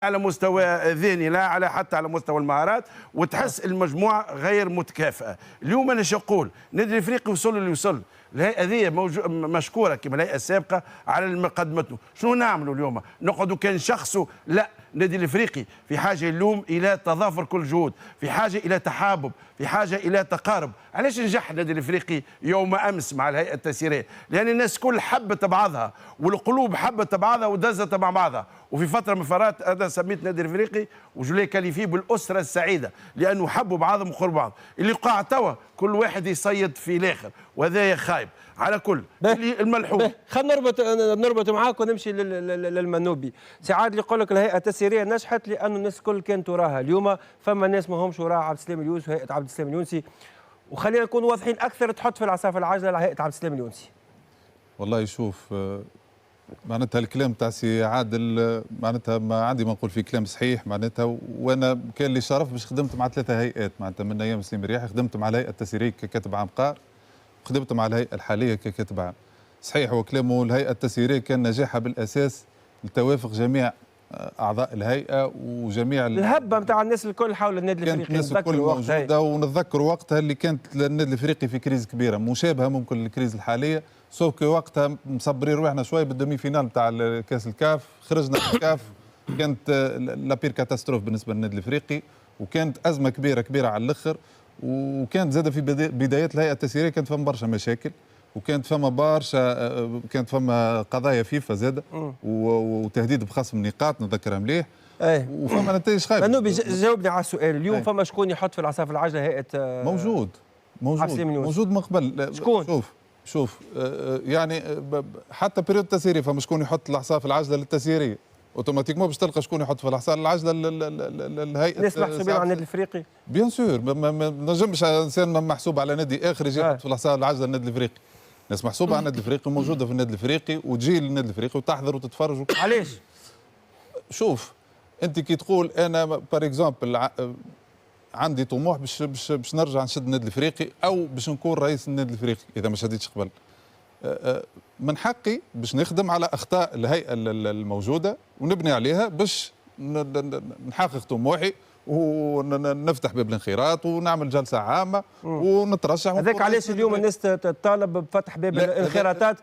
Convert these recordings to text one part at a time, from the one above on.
على مستوى ذهني، لا على حتى على مستوى المهارات، وتحس المجموعه غير متكافئه. اليوم انا شو اقول؟ النادي الافريقي وصل اللي وصل، الهيئه هذه مشكوره كما الهيئه السابقه على مقدمته. شنو نعملوا اليوم؟ نقعدوا كان شخصوا؟ لا، النادي الافريقي في حاجه اليوم الى تضافر كل جهود، في حاجه الى تحابب، في حاجه الى تقارب. علاش نجح النادي الافريقي يوم امس مع الهيئه التسييريه؟ لان الناس كل حبت بعضها والقلوب حبت بعضها ودزت مع بعضها. وفي فتره من الفترات انا سميت النادي الافريقي وجولي كاليفي بالاسره السعيده، لانه حبوا بعضهم وقربوا بعض. اللي قاع توا كل واحد يصيد في الاخر، وهذا خايب. على كل الملحوظ خلينا نربط معاك ونمشي للمنوبي. ساعات يقول لك الهيئه التسييريه نجحت لانه الناس الكل كانت وراها. اليوم فما ناس ما همش وراها، عبد السلام اليونسي وهيئه عبد السلام اليونسي، وخلينا نكون واضحين اكثر، تحط في العصا في العجله على هيئه عبد السلام اليونسي. والله شوف، معناتها الكلام تاع سي عادل معناتها ما عندي ما نقول فيه كلام صحيح معناتها. وانا كان لي شرف باش خدمت مع 3 هيئات معناتها من ايام سليم رياحي. خدمت مع الهيئه التسييريه ككاتب عام قار، وخدمت مع الهيئه الحاليه ككاتب عام. صحيح هو كلامه، الهيئه التسييريه كان نجاحها بالاساس لتوافق جميع اعضاء الهيئه وجميع الهبه نتاع الناس الكل حول النادي الافريقي. كانت الناس الكل موجوده، ونتذكر وقتها اللي كانت النادي الافريقي في كريز كبيره مشابهه ممكن للكريز الحاليه، سوف وقتها مصبرين روحنا شويه بالدومي فينال بتاع كاس الكاف، خرجنا من الكاف. كانت لابير كاتاستروف بالنسبه للنادي الافريقي، وكانت ازمه كبيره على الاخر. وكانت زاد في بدايات الهيئه التسييريه كانت فما برشا مشاكل، وكانت فما قضايا فيفا زاد وتهديد بخصم نقاط نذكرها مليح. وفما نتائج خايبه. منوبي جاوبني على السؤال. اليوم فما شكون يحط في العصا في العجله هيئه؟ موجود من قبل. شكون؟ شوف يعني حتى بريود التسييريه فما شكون يحط العصا في العجله للتسييريه، اوتوماتيكمون باش تلقى شكون يحط في العصا العجله للهيئه. الناس محسوبين على النادي الافريقي؟ بيان سور، ما نجمش انسان محسوب على نادي اخر يجي يحط في العصا العجله للنادي الافريقي. ناس محسوبه على النادي الافريقي، موجوده في النادي الافريقي، وتجي للنادي الافريقي وتحضر وتتفرج. علاش؟ شوف انت كي تقول انا بار اكزومبل عندي طموح باش نرجع نشد النادي الافريقي او باش نكون رئيس النادي الافريقي اذا ما شديتش قبل، من حقي باش نخدم على اخطاء الهيئه الموجوده ونبني عليها باش نحقق طموحي ونفتح باب الانخراط ونعمل جلسه عامه ونترشح. هذاك علاش اليوم الناس تطالب بفتح باب الانخراطات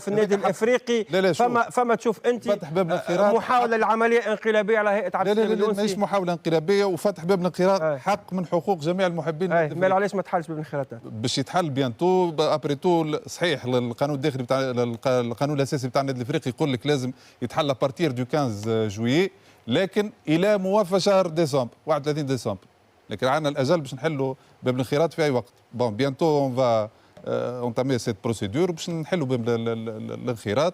في النادي الافريقي؟ فما تشوف انت فتح باب الانخراط محاوله لعمليه انقلابيه على هيئه عبد السلام اليونسي؟ مش محاوله انقلابيه، وفتح باب الانخراط حق من حقوق جميع المحبين. مال علاش ما تحلش باب الانخراطات؟ باش يتحل بيانتو ابري تو. صحيح القانون الداخلي بتاع القانون الاساسي بتاع النادي الافريقي يقول لك لازم يتحل بارتير دو 15 جويي، لكن الى موافاه شهر ديسمبر 31 ديسمبر. لكن عندنا الاجل باش نحلوا باب الانخراط في اي وقت. بون بيانتو اون فا اونتامي سيت بروسيدور باش نحلوا باب الانخراط،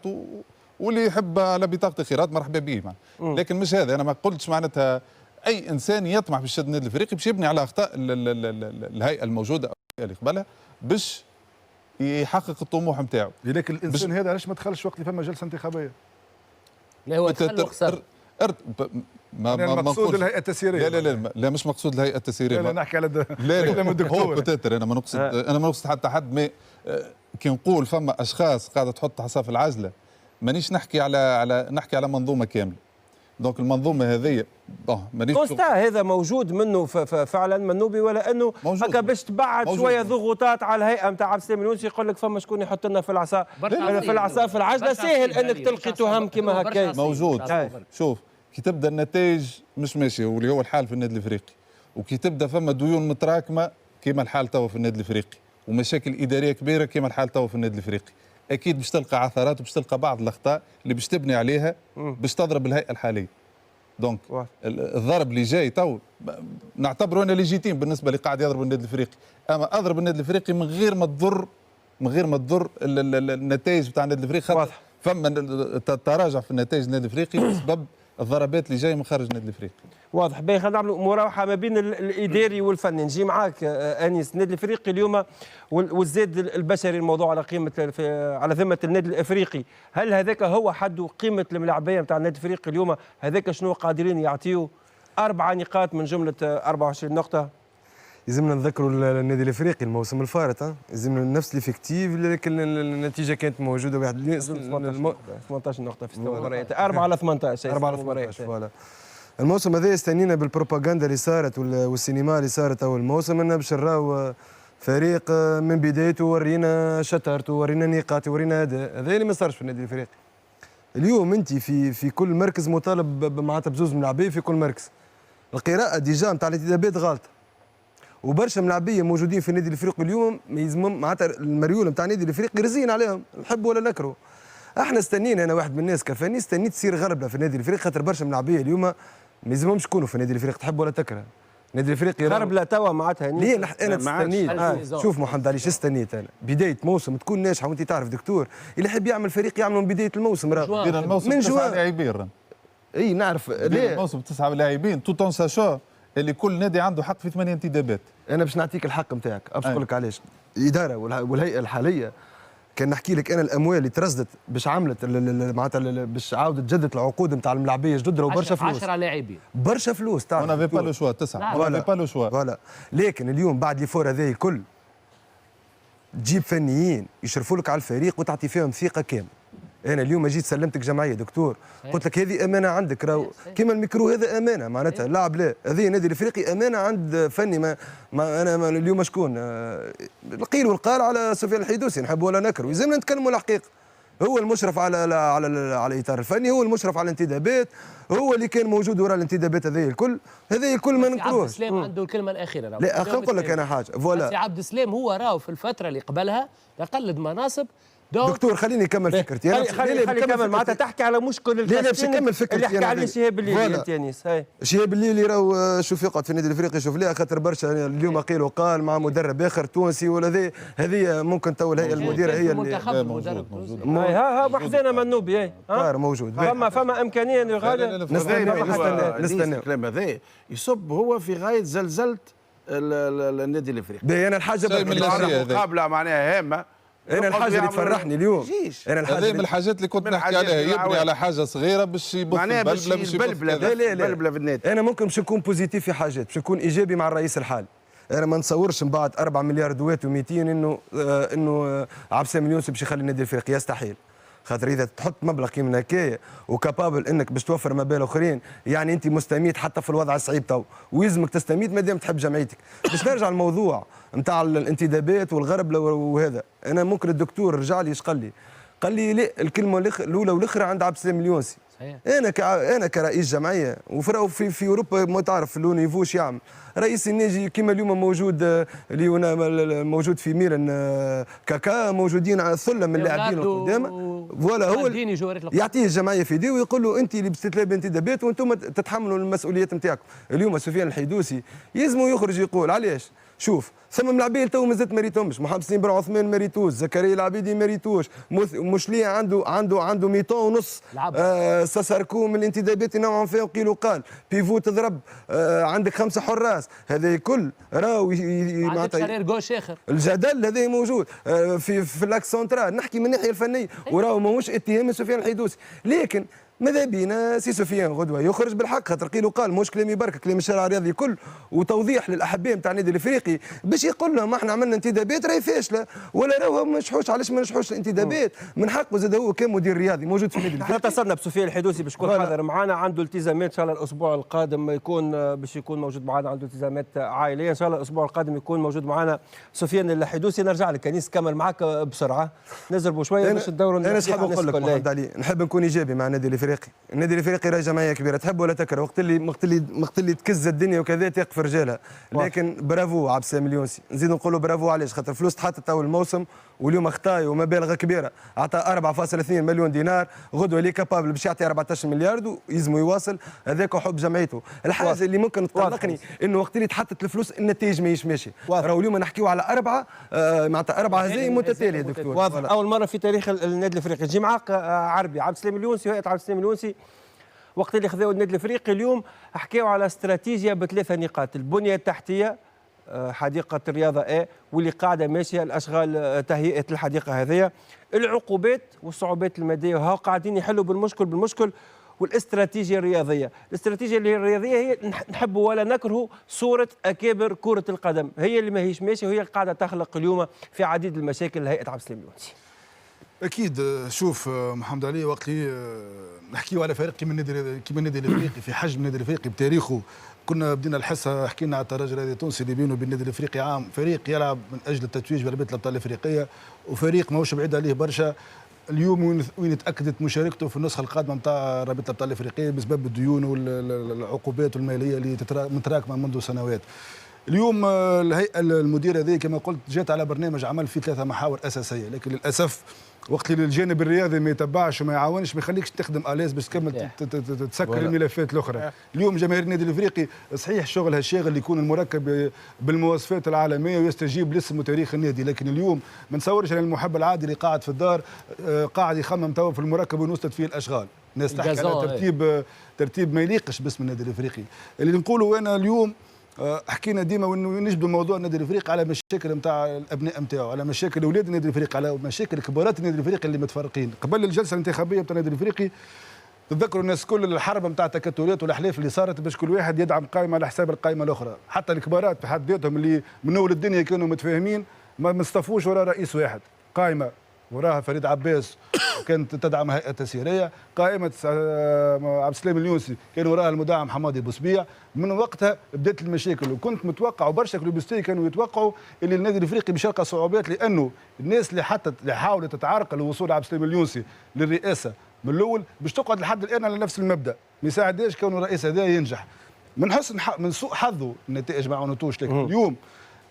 واللي يحب على بطاقه انخراط مرحبا به. لكن مش هذا، انا ما قلتش معناتها اي انسان يطمح باش يشد النادي الافريقي باش يبني على اخطاء الهيئه الموجوده او اللي قبلها باش يحقق الطموح نتاعو. لكن الانسان هذا علاش ما دخلش وقت اللي فما جلسه انتخابيه؟ لا هو دخل وخسر. مقصود الهيئه التسييريه. لا مش مقصود الهيئه التسييريه. لا نحكي على كلام الدكتور. بتاتر انا ما نقصد حتى حد. ما كي نقول فما اشخاص قاعده تحط عصا في العجله، مانيش نحكي على منظومه كامله. دونك المنظومه هذه مانيش كونستا هذا موجود منه فعلا منوبي، ولا انه هكا باش تبعد شويه ضغوطات على الهيئه نتاع عبد السلام اليونسي يقول لك فما شكون يحط لنا في العصا في العجله؟ ساهل انك تلقي تهم كما هكا موجود. شوف كي تبدا النتائج مش ماشيه واللي هو الحال في النادي الافريقي، وكي تبدا فما ديون متراكمه كما الحال توا في النادي الافريقي، ومشاكل اداريه كبيره كما الحال توا في النادي الافريقي، اكيد باش تلقى عثرات وباش تلقى بعض الاخطاء اللي باش تبني عليها باش تضرب الهيئه الحاليه. دونك الضرب اللي جاي تو نعتبره انا ليجيتيم بالنسبه اللي قاعد يضرب النادي الافريقي، اما اضرب النادي الافريقي من غير ما تضر النتائج بتاع النادي الافريقي. فما تراجع في النتائج النادي الافريقي بسبب الضربات اللي جايه من خارج النادي الافريقي. واضح. باهي خلينا نعملوا مراوحه ما بين الاداري والفني. نجي معاك انيس. النادي الافريقي اليوم والزاد البشري الموضوع على قيمه على ذمه النادي الافريقي، هل هذاك هو حد قيمه الملاعبيه نتاع النادي الافريقي اليوم؟ هذاك شنو قادرين يعطيوا 4 نقاط من جمله 24 نقطه؟ يلزمنا نذكروا النادي الافريقي الموسم الفارط، يلزمنا نفس الافكتيف، لكن النتيجه كانت موجوده. واحد 18 نقطه في 6 مباريات، 4 على 18 4 على 18 فوالا. الموسم هذا استنينا بالبروباغندا اللي صارت والسينما اللي صارت اول موسم انه باش نراو فريق من بدايته ورينا شطارته، ورينا نقاط، ورينا اداء. هذا اللي ما صارش في النادي الافريقي. اليوم انت في كل مركز مطالب معناتها بزوز ملاعبيه في كل مركز. القراءه ديجا نتاع الانتدابات غلطه، وبرشا ملاعبيه موجودين في النادي الافريقي اليوم يلزمهم معناتها المريول نتاع النادي الافريقي رزين عليهم، نحب ولا نكره. احنا استنينا، انا واحد من الناس كفاني استنيت تصير غربله في النادي الافريقي، خاطر برشا ملاعبيه اليوم ما يلزمهمش يكونوا في النادي الافريقي، تحب ولا تكره. النادي الافريقي غربله توا معناتها ليه انا استنيت. شوف محمد علي، شو استنيت انا؟ بدايه موسم تكون ناجحه، وانت تعرف دكتور اللي يحب يعمل فريق يعمل من بدايه الموسم. من 9 لاعبين. اي نعرف الموسم 9 لاعبين توت اون ساشا اللي كل نادي عنده حق في 8 انتدابات. انا باش نعطيك الحق نتاعك، باش نقول لك علاش. الاداره والهيئه الحاليه كان نحكي لك انا الاموال اللي ترصدت باش عملت معناتها باش عاودت جدت العقود نتاع الملاعبيه جدد، راهو برشا فلوس. 10 لاعبين برشا فلوس تعرف. انا في با لو شوا 9 انا في با لو شوا. فوالا. لكن اليوم بعد لي فور هذا الكل تجيب فنيين يشرفوا لك على الفريق وتعطي فيهم ثقه كامله. انا اليوم جيت سلمتك جمعيه دكتور، قلت لك هذه امانه عندك، راهو كيما الميكرو هذا امانه معناتها اللاعب لا، هذه النادي الافريقي امانه عند فني. ما انا اليوم شكون القيل والقال على سفيان الحيدوسي، نحب ولا نكره، يلزمنا نتكلموا الحقيقه. هو المشرف على الاطار الفني، هو المشرف على الانتدابات، هو اللي كان موجود وراء الانتدابات هذه الكل ما نكروش. عبد السلام عنده الكلمه الاخيره. لا خلينا نقول لك انا حاجه فوالا. سي عبد السلام هو راهو في الفتره اللي قبلها يقلد مناصب دكتور. خليني نكمل فكرتي. خلي كمل معناتها تحكي على مشكل الفلسطيني اللي حكى عليه شهاب الليلي التنس. شهاب الليلي راهو شوف يقعد في النادي الافريقي يشوف ليها، خاطر برشا اليوم قيل وقال مع مدرب اخر تونسي ولا هذه ممكن تو الهيئه المديره هي اللي موجود. ها محزنه منوبي موجود. فما امكانيه نستنى الكلام هذا يصب هو في غايه زلزله النادي الافريقي. انا الحاجه مقابله معناها هامه. انا الحاجه اللي تفرحني اليوم، انا الحاجه من الحاجات اللي كنت نحكي عليها، يبني على حاجه صغيره باش يبث البلبله، باش البلبله في النادي. انا ممكن باش نكون بوزيتيف في حاجات، باش نكون ايجابي مع الرئيس الحالي. انا ما نتصورش من بعد 4 مليار دوات و200 انه عبد السلام اليونسي باش يخلي النادي الافريقي، يستحيل. خاطر اذا تحط مبلغ كيما هكايا وكابابل انك باش توفر مبالغ اخرين، يعني انت مستميت حتى في الوضع الصعيب تو، ويلزمك تستميت ما دام تحب جمعيتك. باش نرجع للموضوع نتاع الانتدابات والغرب وهذا، انا ممكن الدكتور رجع لي ايش قال لي لا، الكلمه الاولى والاخرى عند عبد السلام اليونسي. انا كرئيس جمعيه في اوروبا ما تعرف لو نيفو شو يعمل رئيس النادي كيما اليوم موجود اللي موجود في ميلان كاكا، موجودين على ثله من اللاعبين القدامى. فوالا هو يعطيه الجمعيه في يديه ويقول له انت اللي باش تتلعب انتدابات وانتم تتحملوا المسؤوليات نتاعكم. اليوم سفيان الحيدوسي يلزمه يخرج يقول علاش. شوف ثم لاعبين تو مازالت ما ريتهمش، محمد سليم بن عثمان ما ريتوش، زكريا العبيدي ما ريتوش، مشليه عنده ميتون ونص. ساساركو من الانتدابات نوعا ما وقيل وقال، بيفو تضرب، عندك 5 حراس، هذا الكل راهو عندك شرير جوش اخر. الجدل هذا موجود في اللاكس سونترال. نحكي من الناحيه الفنيه وراهو ماهوش اتهام سفيان الحيدوسي، لكن ماذا بينا سي سفيان غدوه يخرج بالحق، خاطر قيل وقال مش كلامي برك، كلام الشارع الرياضي كل، وتوضيح للاحباء نتاع النادي الافريقي باش يقول لهم احنا عملنا انتدابات راهي فاشله ولا راهو ما نجحوش. علاش ما نجحوش الانتدابات؟ من حقه زاد هو كمدير رياضي موجود في النادي الافريقي. احنا اتصلنا بسفيان الحيدوسي باش يكون حاضر معنا، عنده التزامات ان شاء الله الاسبوع القادم باش يكون موجود معنا، عنده التزامات عائليه ان شاء الله الاسبوع القادم يكون موجود معنا سفيان الحيدوسي. نرجع لك كنيس كمل معك بسرعه، نزربوا شويه باش ندوروا. انا نحب نقول لك محمد علي، نحب نكون ايجابي مع النادي الافريقي. النادي الافريقي راه جمعيه كبيره، تحب ولا تكره، وقت اللي تكز الدنيا وكذا تقف رجالها. لكن برافو عبد السلام اليونسي، نزيد نقولوا برافو علاش؟ خاطر فلوس تحطت اول الموسم واليوم اخطاي ومبالغ كبيره، عطى 4.2 مليون دينار، غدوه اللي كابابل باش يعطي 14 مليار ويلزموا يواصل. هذاك حب جمعيته. الحاجه اللي ممكن تقلقني انه وقت اللي تحطت الفلوس النتائج ماهيش ماشي. راهو اليوم نحكيو على 4 معناتها 4 هزايم متتاليه دكتور. واضح اول مره في تاريخ النادي الافريقي. نجي معاك عربي عبد السلام اليونسي وهيئه عبد السلام اليونسي وقت اللي خذاو النادي الافريقي اليوم حكيوا على استراتيجيه ب3 نقاط: البنيه التحتيه، حديقه الرياضه واللي قاعده ماشيه، الاشغال تهيئه الحديقه هذه، العقوبات والصعوبات الماديه، وها قاعدين يحلوا بالمشكل والاستراتيجيه الرياضيه. الاستراتيجيه الرياضيه هي نحب ولا نكره صوره اكابر كره القدم، هي اللي ماهيش ماشيه وهي اللي قاعده تخلق اليوم في عديد المشاكل لهيئه عبد السلام اليونسي. اكيد. شوف محمد علي، وقت اللي نحكيو على فريق كيما النادي الافريقي في حجم النادي الافريقي بتاريخه، كنا بدينا الحصه حكينا على الترجي الرياضي التونسي اللي بينه وبين النادي الافريقي عام، فريق يلعب من اجل التتويج بربيع الابطال الافريقيه، وفريق ماهوش بعيد عليه برشا. اليوم وين تاكدت مشاركته في النسخه القادمه نتاع رابطه الابطال الافريقيه بسبب الديون والعقوبات الماليه اللي متراكمه منذ سنوات. اليوم الهيئه المديره هذه كما قلت جات على برنامج عمل فيه 3 محاور اساسيه، لكن للاسف وقت اللي الجانب الرياضي ما يتبعش وما يعاونش ما يخليكش تخدم اليز باش تكمل تسكر الملفات الاخرى. اليوم جماهير النادي الافريقي صحيح شغلها الشاغل يكون المركب بالمواصفات العالميه ويستجيب لاسم وتاريخ النادي، لكن اليوم ما نتصورش ان المحب العادي اللي قاعد في الدار قاعد يخمم توا في المركب ونوصلت فيه الاشغال. الناس تحكي على ترتيب ما يليقش باسم النادي الافريقي. اللي نقوله انا اليوم حكينا ديما وانه نجبدوا موضوع النادي الافريقي على مشاكل نتاع الابناء نتاعو، على مشاكل اولاد النادي الافريقي، على مشاكل كبارات النادي الافريقي اللي متفرقين. قبل الجلسه الانتخابيه نتاع النادي الافريقي تتذكروا الناس كل الحرب نتاع التكتلات والاحلاف اللي صارت باش كل واحد يدعم قائمه على حساب القائمه الاخرى، حتى الكبارات في حد ذاتهم اللي من اول الدنيا كانوا متفاهمين ما اصطفوش وراء رئيس واحد، قائمه وراها فريد عباس كانت تدعم هيئه تسييريه، قائمه عبد السلام اليونسي كان وراها المدعم حمادي بوسبيع. من وقتها بدات المشاكل، وكنت متوقع وبرشا كلوبستي كانوا يتوقعوا اللي النادي الافريقي باش يلقى صعوبات، لانه الناس اللي حاولت تتعرقل لوصول عبد السلام اليونسي للرئاسه من الاول باش تقعد لحد الان على نفس المبدا، ما يساعدش كونه الرئيس هذا ينجح. من سوء حظه النتائج ما عاونتوش، لكن اليوم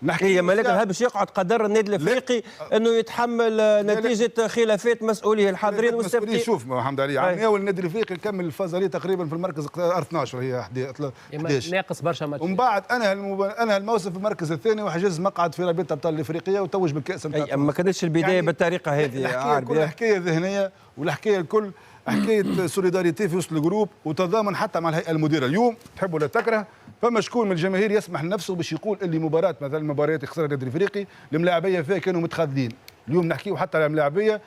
هي ملاك هل باش يقعد قدر النادي الافريقي انه يتحمل نتيجه خلافات مسؤوليه الحاضرين والسابقين؟ شوف محمد علي عام النادي الافريقي كمل الفازاليه تقريبا في المركز 12 هي 11 ناقص برشا ماتش، ومن بعد انهى الموسم في المركز الثاني وحجز مقعد في رابطه الابطال الافريقيه وتوج بالكاس نتاع ما كانتش البدايه يعني بالطريقه هذه. الكل حكايه ذهنيه والحكايه الكل حكايه سوليداريتي في وسط الجروب وتضامن حتى مع الهيئه المديره. اليوم تحب ولا تكره فما شكون من الجماهير يسمح لنفسه باش يقول اللي مباراه مثلا المباريات خسر النادي الافريقي الملاعبيه فيها كانوا متخاذلين. اليوم نحكيو حتى على الملاعبيه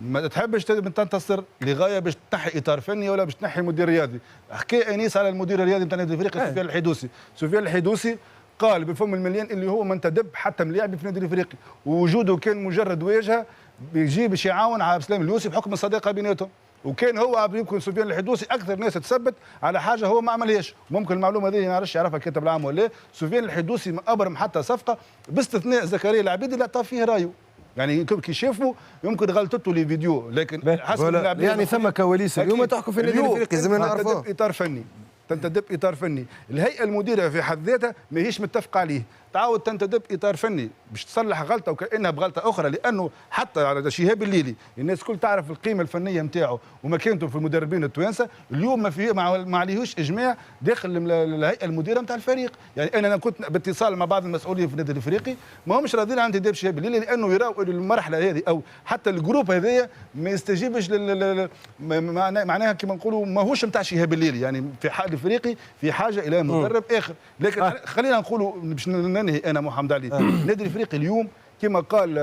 ما تحبش تنتصر لغايه باش تنحي اطار فني ولا باش تنحي مدير رياضي. حكى انيس على المدير الرياضي نتاع النادي الافريقي سفيان الحدوسي. سفيان الحدوسي قال بفم المليان اللي هو ما انتدب حتى ملاعبي في النادي الافريقي، ووجوده كان مجرد واجهه بيجي باش يعاون عبد السلام اليوسي بحكم الصداقه بيناتهم. وكان هو يمكن سفيان الحدوسي اكثر ناس تثبت على حاجه هو ما عملهاش، ممكن المعلومه هذه ما نعرفش يعرفها كاتب العام ولا لا. سفيان الحدوسي ما ابرم حتى صفقه باستثناء زكريا العبيدي اللي عطى فيه رايه، يعني كي شافوا يمكن غلطته لي فيديو، لكن حسب يعني ثم كواليس اليوم تحكم في النادي الافريقي زي ما نعرفوه اطار فني تنتدب اطار فني. الهيئه المديره في حد ذاتها ماهيش متفقه عليه، تعاود تنتدب اطار فني باش تصلح غلطه وكانها بغلطه اخرى، لانه حتى على شهاب الليلي الناس الكل تعرف القيمه الفنيه نتاعو ومكانته في المدربين التوانسه. اليوم ما فيه ما عليهوش اجماع داخل الهيئه المديره نتاع الفريق. يعني انا كنت باتصال مع بعض المسؤولين في النادي الافريقي ما همش راضيين عن انتداب شهاب الليلي، لانه يراو المرحله هذه او حتى الجروب هذايا ما يستجيبش معناها كما نقولوا ماهوش نتاع شهاب الليلي. يعني في حال الافريقي في حاجه الى مدرب اخر. لكن خلينا نقولوا باش ننهي انا محمد علي. النادي الافريقي اليوم كما قال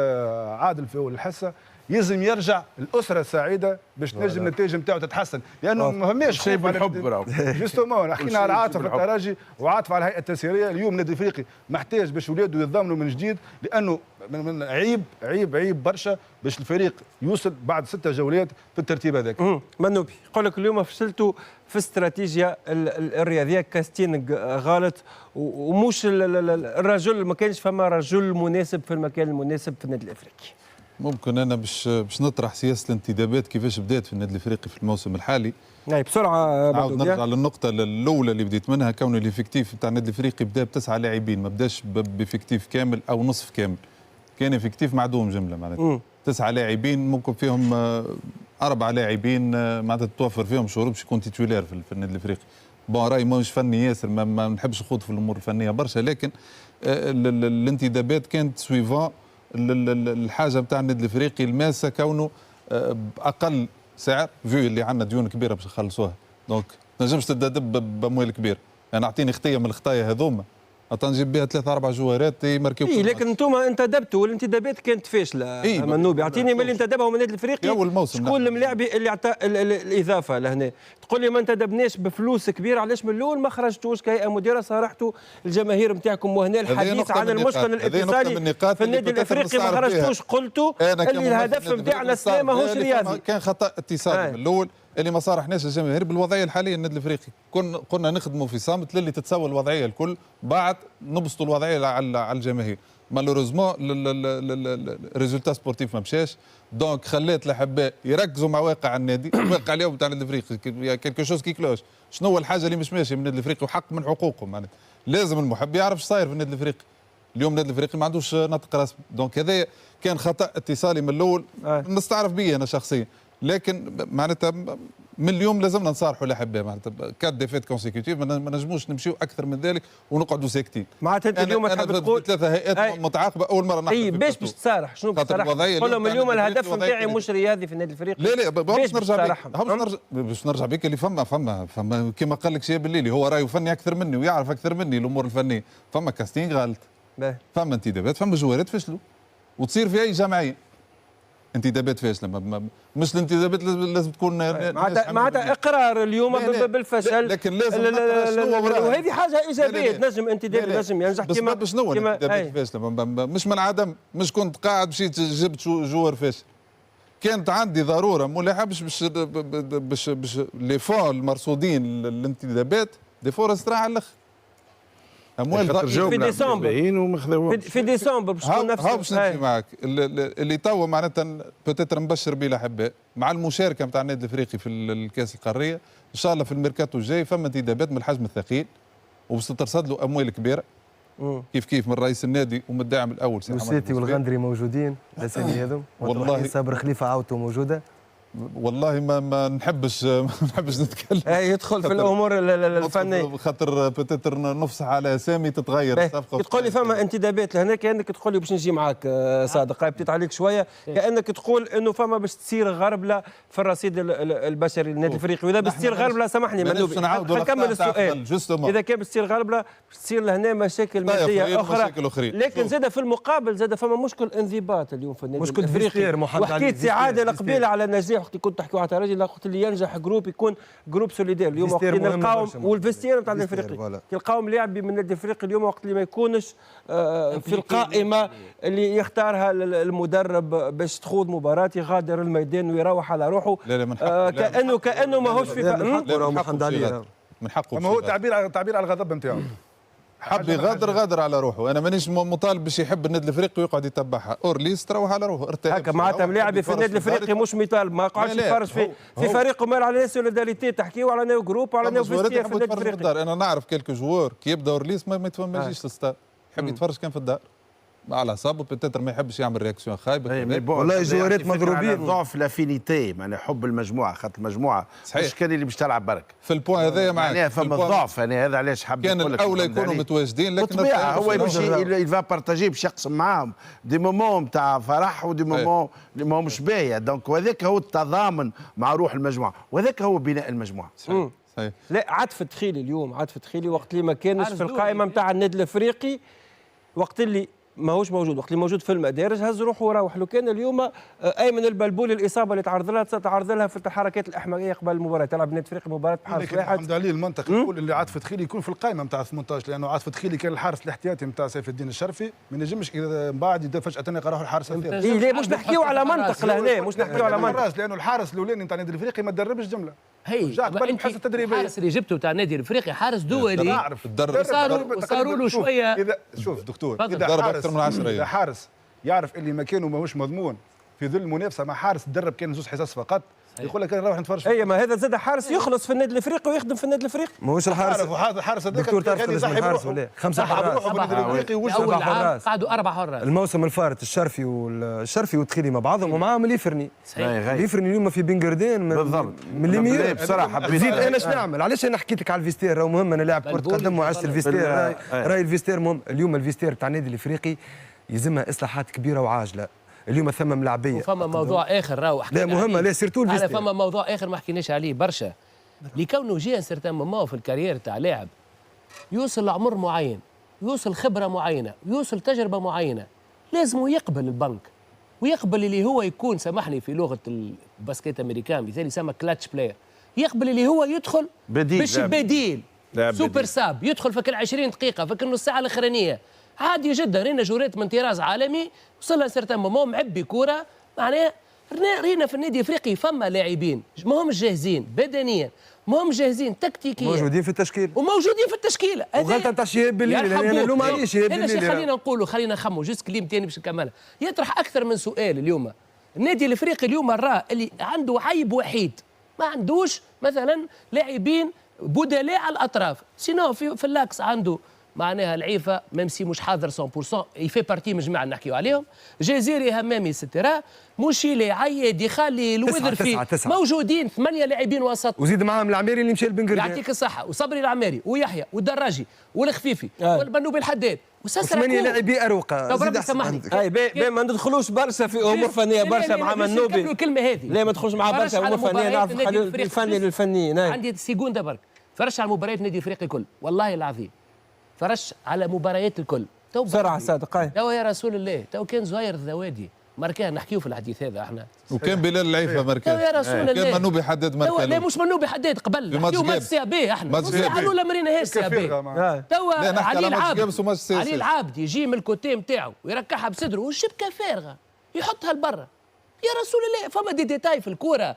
عادل في اول الحصه يلزم يرجع الاسره السعيده باش تنجم النتائج نتاعو تتحسن، لانه ما فماش شيء بالحب. جوستومون حكينا على عاطفه التراجي وعاطفه على الهيئه التسييريه. اليوم النادي الافريقي محتاج باش ولاده يتضامنوا من جديد، لانه من عيب برشا باش الفريق يوصل بعد 6 جولات في الترتيب هذاك. منوبي يقول لك اليوم فشلتوا في استراتيجيه الرياضيه، كاستينغ غلط ومش الرجل ما كانش فما رجل مناسب في المكان المناسب في النادي الافريقي. ممكن انا باش نطرح سياسه الانتدابات كيفاش بدات في النادي الافريقي في الموسم الحالي. يعني بسرعه نعاود نرجع للنقطه الاولى اللي بديت منها، كون الافكتيف بتاع النادي الافريقي بدا ب9 لاعبين، ما بداش بافكتيف كامل او نصف كامل، كان افكتيف معدوم جمله معناتها 9 لاعبين ممكن فيهم 4 لاعبين معناتها توفر فيهم شهور باش يكون تيتولير في النادي الافريقي. بون راي ماهوش فني ياسر، ما نحبش نخوض في الامور الفنيه برشا، لكن الانتدابات كانت سويفون الحاجه بتاع النادي الافريقي الماسه كونه باقل سعر فيو اللي عندنا ديون كبيره باش نخلصوها، دونك ما تنجمش تدب باموال كبيره. انا اعطيني خطيه من الخطايا هذوما نجيب بها 3 4 جوارات يمركيو. اي لكن انتم انتدبتوا والانتدابات كانت فاشله. إيه منوبي اعطيني من اللي انتدبهم النادي الافريقي أول موسم شكون الملاعبي اللي عطى الاضافه لهنا. تقول لي ما انتدبناش بفلوس كبيره، علاش من الاول ما خرجتوش كهيئه مديره صارحتوا الجماهير نتاعكم وهنا الحديث عن المشكل الاتصالي في النادي الافريقي ما خرجتوش قلتوا اللي الهدف نتاعنا السلام ماهوش رياضي. كان خطا اتصالي من الاول اللي ما صارحناش الجماهير بالوضعيه الحاليه. النادي الافريقي قلنا نخدموا في صامت للي تتسوى الوضعيه الكل، بعد نبسطوا الوضعيه على الجماهير. مالوريزمون الريزولتا سبورتيف ما مشاش، دونك خليت الاحباء يركزوا مع واقع النادي. واقع اليوم تاع النادي الافريقي كيلكو شوز كي كلوش. شنو هو الحاجه اللي مش ماشيه من النادي الافريقي وحق من حقوقهم؟ معناتها لازم المحب يعرف ايش صاير في النادي الافريقي. اليوم النادي الافريقي ما عندوش نطق رسمي، دونك هذا كان خطا اتصالي من الاول. نستعرف به انا شخصيا، لكن معناتها من اليوم لازمنا نصارحوا الاحباء. معناتها 4 ديفيت كونسيكوتيف ما نجموش نمشيو اكثر من ذلك ونقعدوا ساكتين. معناتها انت اليوم تحب تقول 3 هيئات متعاقبه اول مره نحضر. اي باش تصارح شنو بتصارح؟ قول لهم اليوم الهدف نتاعي مش رياضي في النادي الافريقي. لا باش نرجع بك اللي فما كما قال لك شياب الليلي، هو رايه فني اكثر مني ويعرف اكثر مني الامور الفنيه. فما كاستين غلط، فما انتدابات، فما جوارات فشلوا، وتصير في اي جمعيه انتدابات فاشله. مش الانتدابات لازم تكون معناتها اقرار اليوم بالفشل، لكن لازم وهذه حاجه ايجابيه. تنجم انتداب نجم ينجح كما بس شنو الانتدابات فاشله؟ مش من عدم، مش كنت قاعد مشيت جبت جوار فاشل. كانت عندي ضروره ملحه باش لي فون المرصودين للانتدابات دي فورست راح على الاخر. اموال في ديسمبر في ديسمبر باش تكون نفس باش نمشي معك. اللي توا معناتها بوتيتر نبشر به الاحباء مع المشاركه نتاع النادي الافريقي في الكاس القاريه ان شاء الله في الميركاتو الجاي فما انتدابات من الحجم الثقيل وباش ترصد له اموال كبيره كيف من رئيس النادي ومن الداعم الاول سي السيتي والغندري موجودين الاسامي هذم. والله صابر خليفه عاوته موجوده. والله ما نحبش نتكلم. يدخل في الامور الفنيه خاطر بتتر نفصح على اسامي تتغير الصفقه. تقول لي فما انتدابات لهنا كانك تقول لي باش نجي معاك صادق بديت عليك شويه كانك تقول انه فما باش تصير غربله في الرصيد البشري للنادي الافريقي. واذا باش تصير غربله سامحني منوبي نكمل السؤال. اذا كان باش تصير غربله باش تصير لهنا مشاكل ماديه اخرى. لكن زاد في المقابل زاد فما مشكل انضباط اليوم في النادي الافريقي. وحكيت سعاده القبيله على النجاح وقت كنت تحكيوا على ترجي وقت اللي ينجح جروب يكون جروب سوليدير. اليوم وقت اللي نلقاهم والفيستير نتاع الافريقي تلقاهم لاعبين من النادي الافريقي اليوم وقت اللي ما يكونش في القائمه اللي يختارها المدرب باش تخوض مباراه يغادر الميدان ويروح على روحه. كانه ماهوش في من حقه. ما هو تعبير على الغضب نتاعو. حب غادر على روحه. انا مانيش مطالب باش يحب النادي الافريقي ويقعد يتبعها. اورليس تروح على روحه ارتاح هكا معناتها ملاعبي في النادي الافريقي مش مطالب ما يقعدش يتفرج في فريقه مال على سوليداريتي تحكيوا على نيو جروب وعلى نيو فيستير في النادي الافريقي. انا نعرف كيلكو جوار كي يبدا اورليس ما يجيش للستار يحب يتفرج كان في الدار على اعصابه بتتر ما يحبش يعمل رياكسيون خايبه. والله جوارات مضروبين ضعف لافينيتي معناها حب المجموعه خاطر المجموعه مش كان اللي باش تلعب برك في البوان هذايا معاك يعني فما ضعف. يعني هذا علاش حب كان الاولى يكونوا متواجدين لكن بالطبيعه هو يمشي يفا بارتاجي باش يقسم معاهم دي مومون نتاع فرح ودي مومون اللي ماهمش باهيه. دونك وهذاك هو التضامن مع روح المجموعه وهذاك هو بناء المجموعه. صحيح. لا عاطف تخيلي اليوم عاطف تخيلي وقت اللي ما كانش في القائمه نتاع النادي الافريقي وقت اللي ماهوش موجود وقت اللي موجود في المدارج هز روحه وراوح. لو كان اليوم ايمن البلبولي الاصابه اللي تعرض لها في الحركات الاحمريه قبل المباراه تلعب النادي الافريقي مباراه بحارس واحد. الحمد لله المنطق يقول اللي عاطف تخيلي يكون في القائمه نتاع 18 لانه عاطف تخيلي كان الحارس الاحتياطي نتاع سيف الدين الشرفي ما ينجمش اذا من بعد فجاه يلقى روحه الحارس الثاني. لا مش نحكيو على منطق لهنا مش نحكيو على منطق لانه الحارس الاولاني نتاع النادي الافريقي ما تدربش جمله. هي الحارس اللي جبته تاع النادي الافريقي حارس دولي وصاروا له شويه. اذا شوف دكتور اذا حارس يعرف اللي مكانه ماهوش مضمون في ظل المنافسه مع حارس تدرب كان زوج حصص فقط يقول لك انا نروح نتفرج. اي ما هذا زاد حارس يخلص في النادي الافريقي ويخدم في النادي الافريقي. ماهوش الحارس الحارس هذاك دكتور تعرف اسم الحارس ولا 5 حراس. اول عام قعدوا 4 حراس. الموسم الفارط الشرفي والتخيلي مع بعضهم ومعاهم اليفرني. اليفرني اليوم في بنجردين بالضبط من اللي مية بصراحه. زيد انا ايش نعمل؟ علاش انا حكيت لك على الفيستير راهو مهم. انا لاعب كره قدم وعشت الفيستير. راي الفيستير مهم. اليوم الفيستير تاع النادي الافريقي يلزمها اصلاحات كبيره وعاجله. اليوم ثم ملاعبيه وفما موضوع اخر راهو لا مهمه لا سيرتو الفيستير. فما موضوع اخر ما حكيناش عليه برشا لكونه جاء سيرتان مومون في الكارير تاع لاعب يوصل لعمر معين ويوصل خبره معينه ويوصل تجربه معينه لازم يقبل البنك ويقبل اللي هو يكون، سامحني في لغه الباسكيت امريكان مثال يسمى كلاتش بلاير، يقبل اللي هو يدخل بديل، باش بديل سوبر ساب، يدخل فك 20 دقيقه فك نص ساعه الاخرانيه عادي جدا. رينا جوريت من طراز عالمي وصلنا سيرتان مومون معبي كوره، معناها رينا في النادي الافريقي فما لاعبين ما همش جاهزين بدنيا، ما همش جاهزين تكتيكيا، موجودين في التشكيل وموجودين في التشكيله. وغلطه نتاع شهاب بالليل، انا لو معليش شهاب بالليل. خلينا نقولوا خلينا نخموا جزء كلمه ثاني باش نكملها. يطرح اكثر من سؤال اليوم. النادي الافريقي اليوم راه اللي عنده عيب وحيد، ما عندوش مثلا لاعبين بدلاء على الاطراف، سينو في اللاكس عنده معناها العيفه ميم سي مش حاضر 100% يفي بارتي من جماعه نحكيو عليهم، جزيري همامي سترا موشيلي عيادي خالي الوذرفي موجودين 8 لاعبين وسط، وزيد معاهم العميري اللي مشى لبنغردان يعطيك الصحه، وصبري العماري ويحيى والدراجي والخفيفي والبنوبي الحداد وثمانية لاعبي اروقه. طب ربي سامحني اي ما ندخلوش برشا في امور فنيه برشا مع منوبي الكلمه هذه لا ما تدخلش مع برشا امور فنيه، نعرف الفني للفنيين. عندي سيكوندا برك فرش على مباريات النادي الافريقي الكل والله العظيم، فرش على مباريات الكل بسرعه صادق. تو يا رسول الله تو كان زهير الذوادي ماركاه، نحكيو في الحديث هذا احنا، وكان بلال العيفه ماركاه، يا رسول الله كان منوبي حدد ماركاه. لا مش منوبي حدد قبل نحكيو ماتش سي بي، احنا الاولى مرينا هي سي بي. تو علي العابدي يجي من الكوتي نتاعو ويركعها بصدره والشبكه فارغه يحطها لبرا. يا رسول الله فما دي ديتاي في الكوره،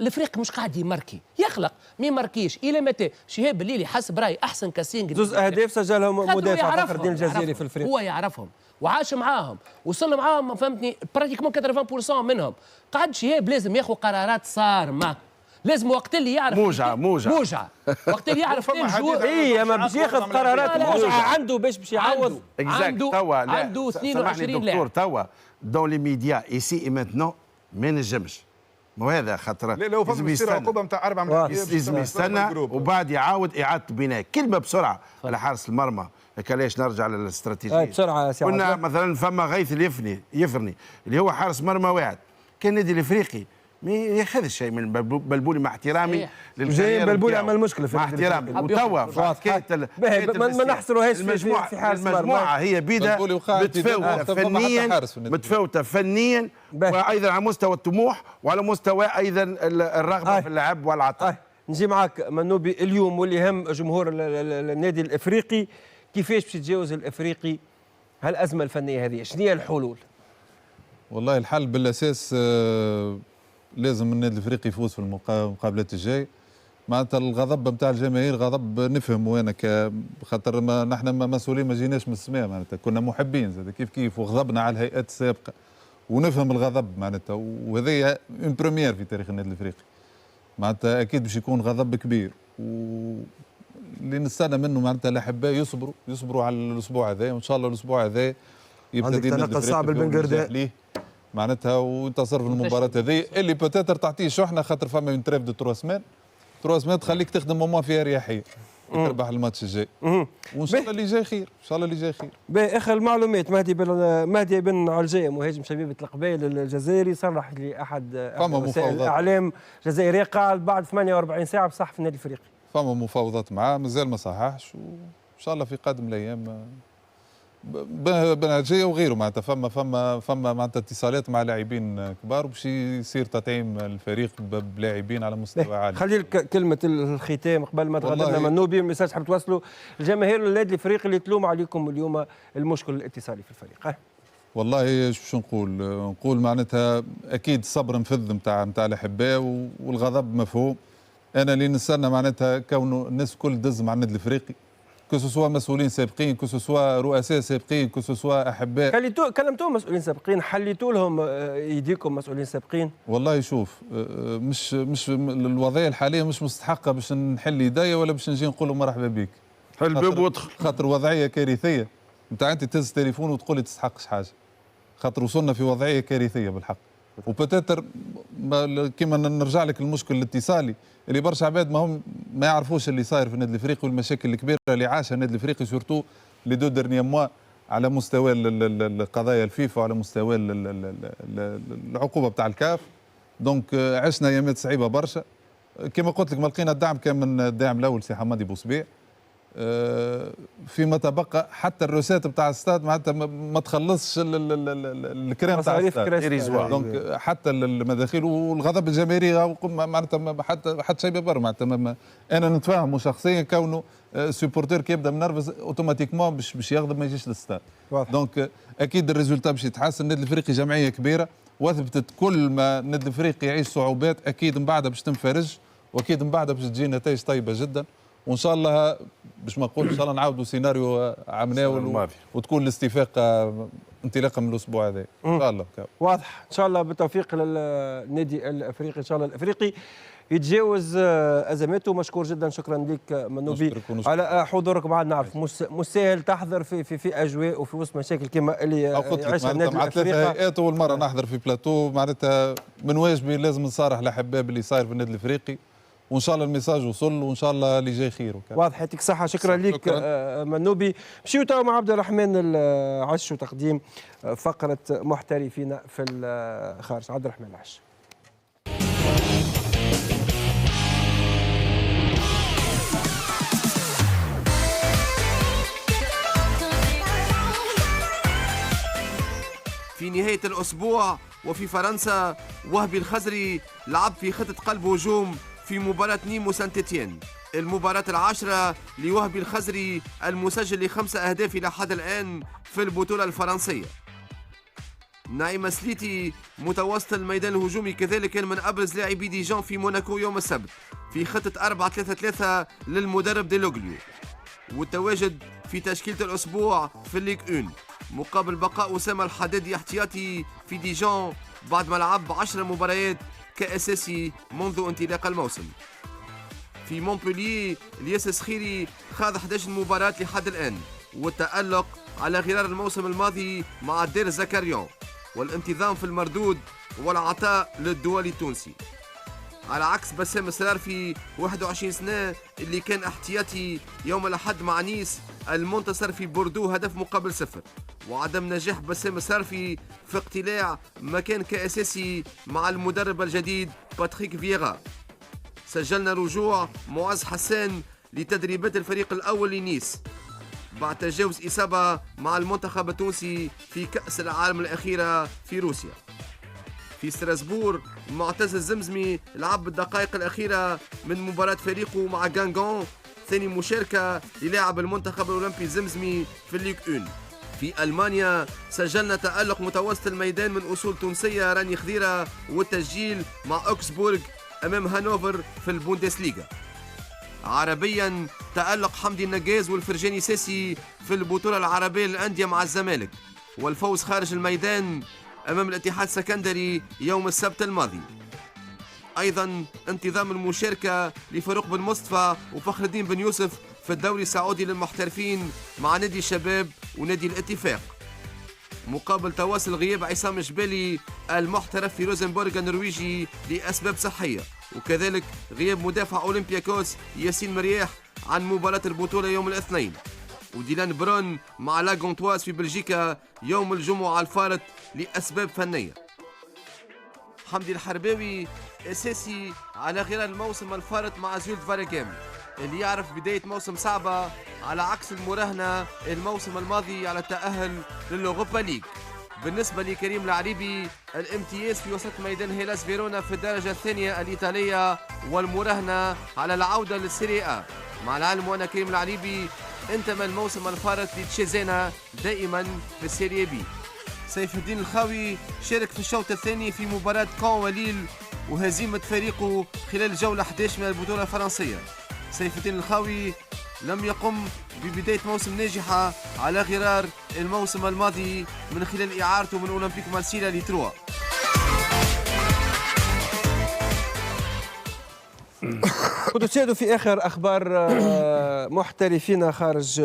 الافريقي مش قاعد يماركي، يخلق ما يماركيش الى متى. شهاب الليلي حسب رايي احسن كاسينج جزء اهداف سجلهم مدافع فخر الدين الجزيري في الفريق، هو يعرفهم وعاش معاهم وصل معاهم فهمتني براتيكمون 80% منهم. قعد شهاب لازم ياخذ قرارات صارمه، لازم وقت اللي يعرف موجعه وقت اللي يعرف اي ما باش ياخذ قرارات موجعه عنده باش يعوض. عنده 22 لاعب توا دون لي ميديا ايسي اي ماتنون ما نجمش، مو هذا خاطر لو فما تصير عقوبه نتاع 4 ملايين لازم يستنى وبعد يعاود اعاده بناء. كلمه بسرعه على حارس المرمى، علاش نرجع للاستراتيجيه بسرعه سي قلنا مثلا فما غيث يفرني اللي هو حارس مرمى واحد، كان النادي الافريقي ما ياخذش شيء من بلبولي مع احترامي جاي بلبولي عمل مشكله في مع احترامي. وتوا ما نحصروهاش في حارس المجموعه هي بيدا متفاوته فنيا وايضا على مستوى الطموح وعلى مستوى ايضا الرغبه في اللعب والعطاء. نجي معك منوبي اليوم واللي يهم جمهور النادي الافريقي، كيفاش باش يتجاوز الافريقي هالازمه الفنيه هذه؟ شنو هي الحلول؟ والله الحل بالاساس لازم النادي الافريقي يفوز في المقابلات الجاي. معناتها الغضب نتاع الجماهير غضب نفهمه انا خاطر نحن مسؤولين ما جيناش من السماء، معناتها كنا محبين زاد كيف وغضبنا على الهيئات السابقه ونفهم الغضب معناتها، وهذه اون بريمير في تاريخ النادي الافريقي. معناتها اكيد باش يكون غضب كبير اللي نستنى منه معناتها الاحباء يصبروا على الاسبوع هذا، وان شاء الله الاسبوع هذا يبدا تنقل صعب البنغردان معناتها وينتصر في المباراه هذه اللي بوتيتر تعطيه شحنه خاطر فما من تريف دو 3 سمان تخليك تخدم مومون فيها اريحيه تربح الماتش الجاي، وان شاء الله اللي جاي خير، ان شاء الله اللي جاي خير. اخر المعلومات، مهدي بن علجيه مهاجم شبيبه القبائل الجزائري صرح لاحد وسائل الاعلام الجزائريه قال بعد 48 ساعه بصح في النادي الافريقي. فما مفاوضات معاه مازال ما صححش، وان شاء الله في قادم الايام بن علجيه وغيره معناتها فما معناتها اتصالات مع لاعبين كبار باش يصير تطعيم الفريق بلاعبين على مستوى عالي. خلي كلمه الختام قبل ما تغادرنا منوبي، ميساج حاب توصلوا الجماهير النادي الافريقي اللي تلوم عليكم اليوم المشكل الاتصالي في الفريق. والله شو نقول معناتها اكيد الصبر مفذ نتاع الاحباء والغضب مفهوم. انا اللي نستنى معناتها كونه الناس الكل دز مع النادي الافريقي، كسوا مسؤولين سابقين، كسوا رؤساء سابقين، كسوا احباء. كلمتوهم مسؤولين سابقين، حليتوا لهم يديكم مسؤولين سابقين؟ والله شوف مش الوضعيه الحاليه مش مستحقه باش نحل يدايا ولا باش نجي نقول له مرحبا بك. حل الباب وادخل. خاطر وضعيه كارثيه، انت تهز تليفون وتقول لي تستحقش حاجه. خاطر وصلنا في وضعيه كارثيه بالحق. وبتاتر كيما نرجع لك المشكل الاتصالي اللي برشا عباد ما يعرفوش اللي صاير في النادي الافريقي والمشاكل الكبيره اللي عاشها النادي الافريقي سورتو لي دو ديرني موا على مستوى القضايا الفيفا وعلى مستوى العقوبه بتاع الكاف. دونك عشنا ايامات صعيبه برشا. كما قلت لك ما لقينا الدعم كان من الداعم الاول سي حمادي بوسبيع. فيما تبقى حتى الروسات بتاع الستاد معناتها ما تخلصش الكريم تاع الستاد. دونك حتى المداخيل والغضب الجماهيري معناتها حتى شيء ببر معناتها انا نتفاهموا شخصيا كونه سوبورتير كي يبدا منرفز اوتوماتيكمون باش يغضب ما يجيش للستاد. دونك اكيد الريزولتا باش يتحسن. النادي الافريقي جمعيه كبيره واثبتت كل ما النادي الافريقي يعيش صعوبات اكيد من بعدها باش تنفرج، واكيد من بعدها باش تجي نتائج طيبه جدا. وان شاء الله باش ما نقول ان شاء الله نعاودوا سيناريو عمناول وتكون الاستفاقه انطلاقا من الاسبوع هذا ان شاء الله. واضح ان شاء الله بالتوفيق للنادي الافريقي، ان شاء الله الافريقي يتجاوز ازماته. مشكور جدا، شكرا لك منوبي على حضورك معنا. نعرف مش سهل تحضر في اجواء وفي وسط مشاكل كما اللي يعيشها النادي الافريقي. مع 3 هيئات اول مره نحضر في بلاتو، معناتها من واجبي لازم نصارح الاحباب اللي صاير في النادي الافريقي، وان شاء الله الميساج وصل، وان شاء الله اللي جاي خير. واضح، يعطيك الصحه. شكرا لك منوبي. مشيو توا مع عبد الرحمن العش وتقديم فقره محترفين في الخارج. عبد الرحمن العش. في نهاية الأسبوع وفي فرنسا، وهبي الخزري لعب في خطة قلب هجوم في مباراة نيم وسانت إتيان، المباراة العاشرة لوهبي الخزري المسجل ل5 أهداف إلى حد الآن في البطولة الفرنسية. نعيم سليتي متوسط الميدان الهجومي كذلك كان من أبرز لاعبي ديجون في موناكو يوم السبت في خطة 4-3-3 للمدرب ديلوغليو، والتواجد في تشكيلة الأسبوع في الليغ 1 مقابل بقاء أسامة الحدادي احتياطي في ديجون بعد ما لعب 10 مباريات كأساسي منذ انطلاق الموسم. في مونبولييه الياس سخيري خاض 11 مباراة لحد الآن، والتألق على غرار الموسم الماضي مع دير زكريان، والانتظام في المردود والعطاء للدولي التونسي، على عكس بسام السرارفي 21 سنة اللي كان احتياطي يوم الأحد مع نيس المنتصر في بوردو 1-0، وعدم نجاح بسام السرارفي في اقتلاع مكان كأساسي مع المدرب الجديد باتريك فييرا. سجلنا رجوع معز حسان لتدريبات الفريق الأول لنيس بعد تجاوز إصابة مع المنتخب التونسي في كأس العالم الأخيرة في روسيا. في ستراسبور معتز الزمزمي لعب الدقائق الأخيرة من مباراة فريقه مع غانغون، ثاني مشاركة للاعب المنتخب الأولمبي الزمزمي في الليغ 1. في ألمانيا سجلنا تألق متوسط الميدان من أصول تونسية راني خضيرة والتسجيل مع أوكسبورغ أمام هانوفر في البوندسليغا. عربيا تألق حمدي النجاز والفرجاني ساسي في البطولة العربية للأندية مع الزمالك، والفوز خارج الميدان أمام الاتحاد السكندري يوم السبت الماضي. أيضا انتظام المشاركة لفاروق بن مصطفى وفخر الدين بن يوسف في الدوري السعودي للمحترفين مع نادي الشباب ونادي الاتفاق، مقابل تواصل غياب عصام جبالي المحترف في روزنبورغ النرويجي لأسباب صحية، وكذلك غياب مدافع أولمبياكوس ياسين مرياح عن مباراة البطولة يوم الاثنين، وديلان برون مع لاغونتواز في بلجيكا يوم الجمعة الفارط لأسباب فنية. حمدي الحرباوي أساسي على غرار الموسم الفارط مع زولت فارغام اللي يعرف بداية موسم صعبة على عكس المراهنة الموسم الماضي على التأهل للأوروبا ليج. بالنسبة لكريم العريبي الامتياز في وسط ميدان هيلاس فيرونا في الدرجة الثانية الإيطالية والمراهنة على العودة للسيريا، مع العلم وأن كريم العريبي انتمى الموسم الفارط لتشيزينا دائما في السيريا بي. سيف الدين الخاوي شارك في الشوط الثاني في مباراة كون وليل وهزيمة فريقه خلال جولة 11 من البطولة الفرنسية. سيف الدين الخاوي لم يقم ببداية موسم ناجحة على غرار الموسم الماضي من خلال إعارته من أولمبيك مارسيليا لتروا. كنتوا تشاهدوا في اخر اخبار محترفين خارج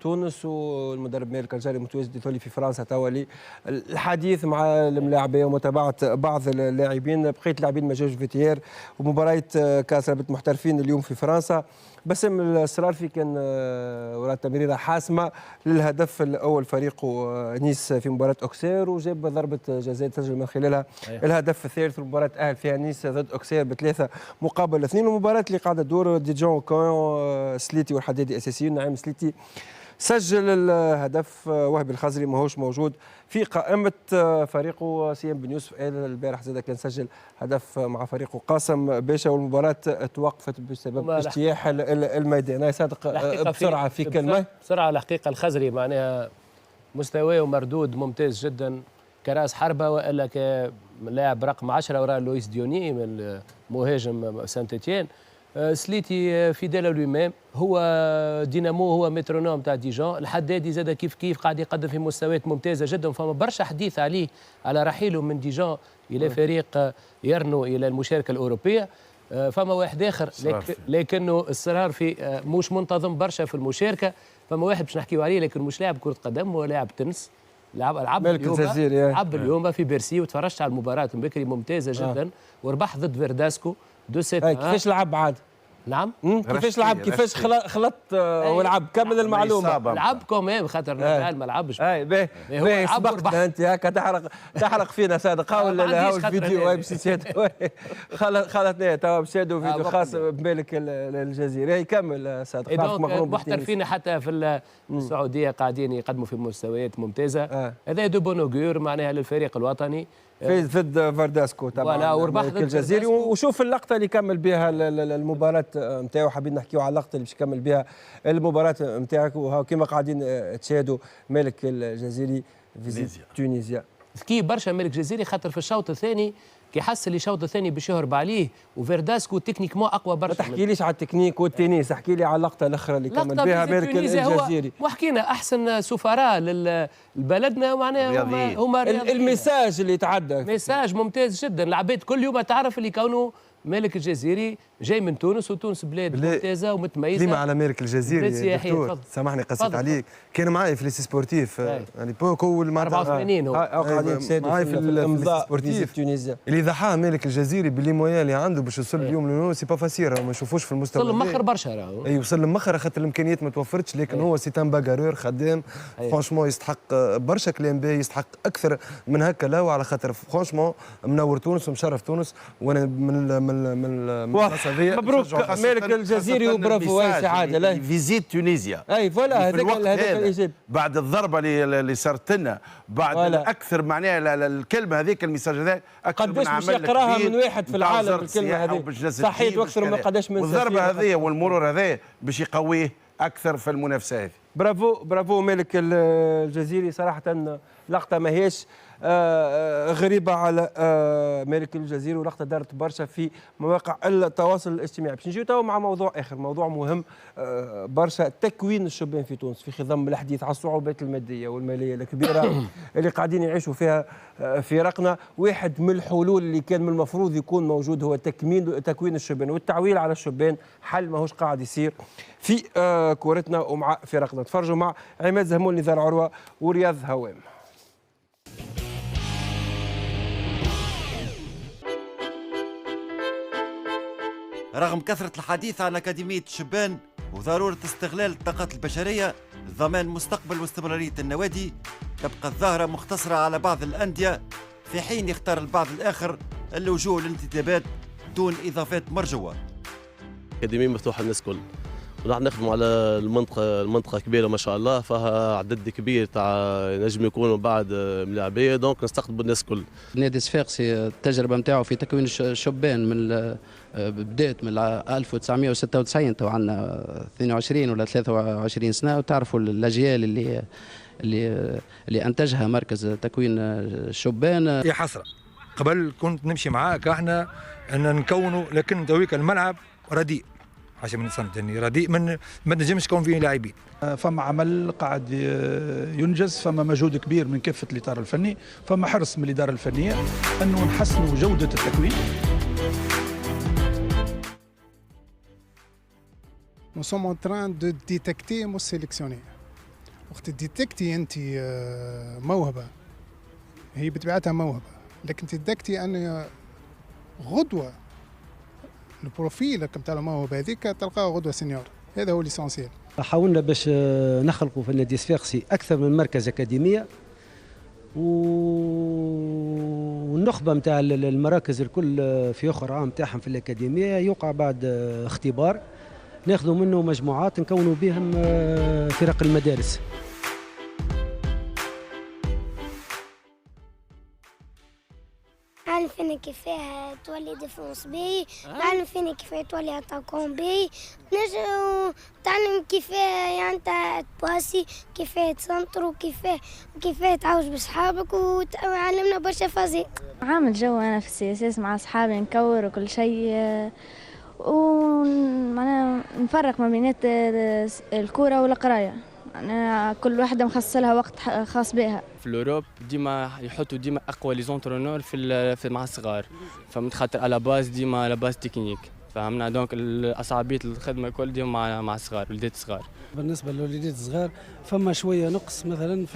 تونس، والمدرب مالك الجاري متواجد يتولي في فرنسا تولي الحديث مع الملاعبيه ومتابعه بعض اللاعبين. بقيه اللاعبين ما جاوش فيتيير، ومباراه كاس رابطه المحترفين اليوم في فرنسا. بسام السرارفي كان وراء تمريره حاسمه للهدف الاول فريقه نيس في مباراه اوكسير، وجاب ضربه جزاء تسجل من خلالها الهدف الثالث. المباراه اهل فيها نيس ضد اوكسير ب3 مقابل 2. المباراه اللي قاعده تدور ديجون وكاون سليتي والحدادي اساسيين. نعيم سليتي سجل الهدف، وهبي الخزري ماهوش موجود في قائمة فريقه. سيام بن يوسف البارح زاد كان سجل هدف مع فريقه قاسم باشا، والمباراة توقفت بسبب اجتياح الميدان. هاي صادق بسرعة في كلمة بسرعة. الحقيقة الخزري معناها مستواه مردود ممتاز جدا كراس حربة، وإلا كلاعب رقم 10 وراء لويس ديوني من مهاجم سانت إتيان. سليتي فيدال لو ميم، هو دينامو، هو مترونوم تاع ديجون. الحدادي زاد كيف قاعد يقدم في مستويات ممتازه جدا، فما برشا حديث عليه على رحيله من ديجون الى فريق يرنو الى المشاركه الاوروبيه. فما واحد اخر لكنه الصرار في مش منتظم برشا في المشاركه. فما واحد باش نحكيو عليه لكن مش لاعب كره قدم، هو لاعب تنس. لعب اليوم في بيرسي، وتفرجت على المباراه من بكري ممتازه جدا، وربح ضد فيرداسكو 2-7. كيفاش لعب عاد؟ نعم كيفاش لعب؟ كيفاش خلط ولعب؟ كمل المعلومه. لعب كوميم خاطر نادال ما لعبش. باهي سبقت انت هكا تحرق فينا صادق. هاو الفيديو باش خلطنا توا باش فيديو خاص بمالك الجزيره. يكمل صادق. محترفين حتى في السعوديه قاعدين يقدموا في مستويات ممتازه. هذا دو بونوغور معناها للفريق الوطني. فاز ضد فارداسكو طبعا وربح ضد الجزيري. وشوف اللقطه اللي كمل بها المباراه نتاعو. حابين نحكيو على اللقطه اللي باش يكمل بها المباراه نتاعك، وهاو كيما قاعدين تشاهدوا مالك الجزيري فيزيت تونيزيا. ذكي برشا مالك الجزيري، خاطر في الشوط الثاني كي حس اللي الشوط الثاني باش يهرب عليه، وفيرداسكو تكنيكمون اقوى برشا. ما تحكيليش على التكنيك والتنس، احكي لي على اللقطه الاخرى اللي كمل بها مالك الجزيري. وحكينا احسن سفراء لبلدنا معناها هما الميساج اللي تعدى ميساج ممتاز جدا. العباد كل يوم تعرف اللي كونه مالك الجزيري جاي من تونس، وتونس بلاد ممتازه ومتميزه. كلمه على مالك الجزيري دكتور، سامحني قصيت عليك. كان معايا في ليسي سبورتيف يعني بوكو 84 هو قاعدين معايا في الامضاء في تونيزيا. اللي ضحاه مالك الجزيري باللي مويا اللي عنده باش يوصل اليوم لنو سي با فاسير، ما نشوفوش في المستوى. وصل مخر برشا راهو. اي وصل مخر خاطر الامكانيات ما توفرتش، لكن هو سي ان باغارور خدام. فرانشمون يستحق برشا كلام باهي، يستحق اكثر من هكا. لا على خاطر فرانشمون منور تونس ومشرف تونس. وانا من مبروك مالك الجزيري وبرافو. اي سعاده فيزيت تونيزيا. اي فوالا هذاك الايجابي بعد الضربه اللي صارت لنا بعد اكثر معناها الكلمه هذيك الميساج هذاك اكثر قداش باش يقراها من واحد في العالم الكلمه هذه صحيت واكثر من قداش من والضربه هذه والمرور هذا باش يقويه اكثر في المنافسه هذه. برافو مالك الجزيري صراحه. لقطه ماهيش غريبه على مالك الجزيري، ولقطه دارت برشا في مواقع التواصل الاجتماعي. باش نجيو توا مع موضوع اخر، موضوع مهم برشا، تكوين الشبان في تونس في خضم الحديث على الصعوبات الماديه والماليه الكبيره اللي قاعدين يعيشوا فيها فرقنا. واحد من الحلول اللي كان من المفروض يكون موجود هو تكوين الشبان والتعويل على الشبان. حل ماهوش قاعد يصير في كورتنا ومع فرقنا. تفرجوا مع عماد زهمول، نزار عروه، ورياض هوام. رغم كثرة الحديث عن أكاديمية الشبان وضرورة استغلال الطاقات البشرية لضمان مستقبل واستمرارية النوادي، تبقى الظاهرة مختصرة على بعض الأندية، في حين يختار البعض الآخر اللجوء للانتدابات دون إضافات مرجوة. الأكاديمية مفتوحة للناس الكل، ونحن نخدموا على المنطقة كبيرة ما شاء الله، فيها عدد كبير تاع نجم يكونوا بعد ملاعبية، دونك نستقطبوا الناس الكل. نادي صفاقسي التجربة نتاعو في تكوين الشبان من بدات من 1996 تو عندنا 22 ولا 23 سنة، وتعرفوا الأجيال اللي أنتجها مركز تكوين الشبان. يا حسرة قبل كنت نمشي معاك احنا ان نكونوا، لكن تويك الملعب رديء 10 من سنة يعني رديء، ما نجمش تكون فيه لاعبين. فما عمل قاعد ينجز، فما مجهود كبير من كافة الإطار الفني، فما حرص من الإدارة الفنية أنه نحسنوا جودة التكوين. Nous sommes en train de détecter ou sélectionner. وقت تديتكتي أنت موهبة، هي بطبيعتها موهبة، لكن تديتكتي أن غدوة البروفيل نتاع الموهبه هذيك تلقاه غدوه سينيور. هذا هو ليسونسيال. حاولنا باش نخلقوا في النادي الصفاقسي اكثر من مركز اكاديميه، والنخبه نتاع المراكز الكل في اخر عام تاعهم في الاكاديميه يوقع بعد اختبار ناخذوا منه مجموعات نكونوا بهم فرق المدارس. نعلم فينا كيفاه تولي ديفونس بي، نعلم فينا كيفاه تولي اتاكون بي، تعلم كيفاه يعني انت تباسي، كيفاه تسنطر، وكيفاه تعاوش بصحابك، وعلمنا برشا فازي. عامل جو انا في السياسات مع اصحابي نكور وكل شيء، ومعناها نفرق ما بين الكورة والقراية. أنا كل واحدة مخصصة لها وقت خاص بها. في الأوروب ديما يحطوا ديما أقوى لي زونترونور في مع الصغار، فمن خاطر على باز ديما على باز تكنيك، فهمنا دونك أصعبية الخدمة الكل ديما مع الصغار ولدات الصغار. بالنسبة للوليدات الصغار فما شوية نقص مثلا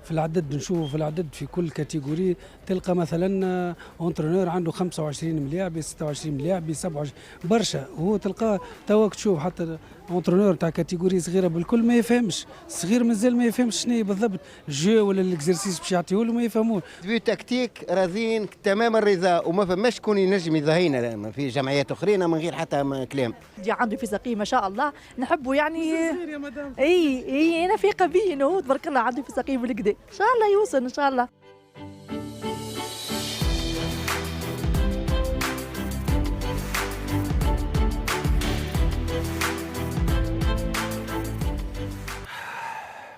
في العدد، نشوفوا في العدد في كل كاتيجوري تلقى مثلا اونترونور عنده 25 لاعب 26 لاعب 27 برشا، وهو تلقاه توا تشوف حتى اونترونور تاع كاتيجوري صغيره بالكل ما يفهمش، الصغير مازال ما يفهمش شنو بالضبط الجو ولا الاكزرسيس باش يعطيوه له ما يفهموش. في تكتيك راضيين تمام الرضا، وما فماش شكون ينجم يضاهينا في جمعيات اخرين من غير حتى كلام. عنده في سقي ما شاء الله نحبه يعني. اي انا في قبيه انه تبارك الله عنده في سقي بالكدا، ان شاء الله يوصل ان شاء الله.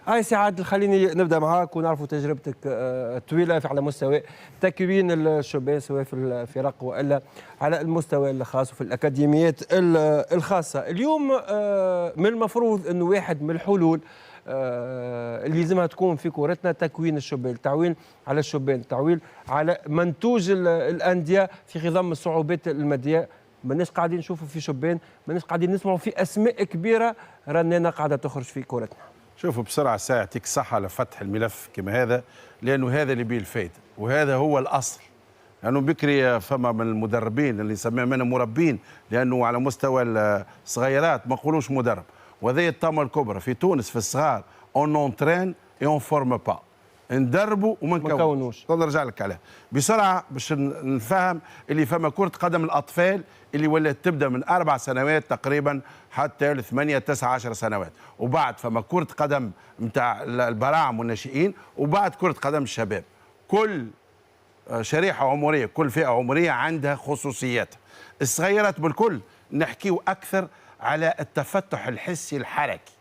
هاي سي عادل، خليني نبدا معاك ونعرفوا تجربتك الطويله على مستوى تكوين الشبان سواء في الفرق والا على المستوى الخاص وفي الاكاديميات الخاصه. اليوم من المفروض انه واحد من الحلول اللي لازمها تكون في كورتنا تكوين الشبان، التعوين على الشبان، التعويل على منتوج الانديه في خضم الصعوبات الماديه. ماناش قاعدين نشوفوا في شبان، ماناش قاعدين نسمعوا في اسماء كبيره رنانه قاعده تخرج في كورتنا. شوفوا بسرعة ساعة يعطيك الصحة لفتح الملف كما هذا، لأنه هذا اللي بيه الفايدة وهذا هو الأصل. لأنه بكري فما من المدربين اللي نسميهم أنا مربين، لأنه على مستوى الصغيرات ما نقولوش مدرب، وهذه الطامة الكبرى في تونس في الصغار اون اونترين اي اون فورم با، ندربوا وما نكونوش. نرجع لك عليه بسرعة باش نفهم اللي فما كرة قدم الأطفال اللي ولات تبدا من 4 سنوات تقريبا حتى 8 9 10 سنوات، وبعد فما كرة قدم نتاع البراعم والناشئين، وبعد كرة قدم الشباب. كل شريحة عمرية كل فئة عمرية عندها خصوصيات. الصغيرات بالكل نحكيو أكثر على التفتح الحسي الحركي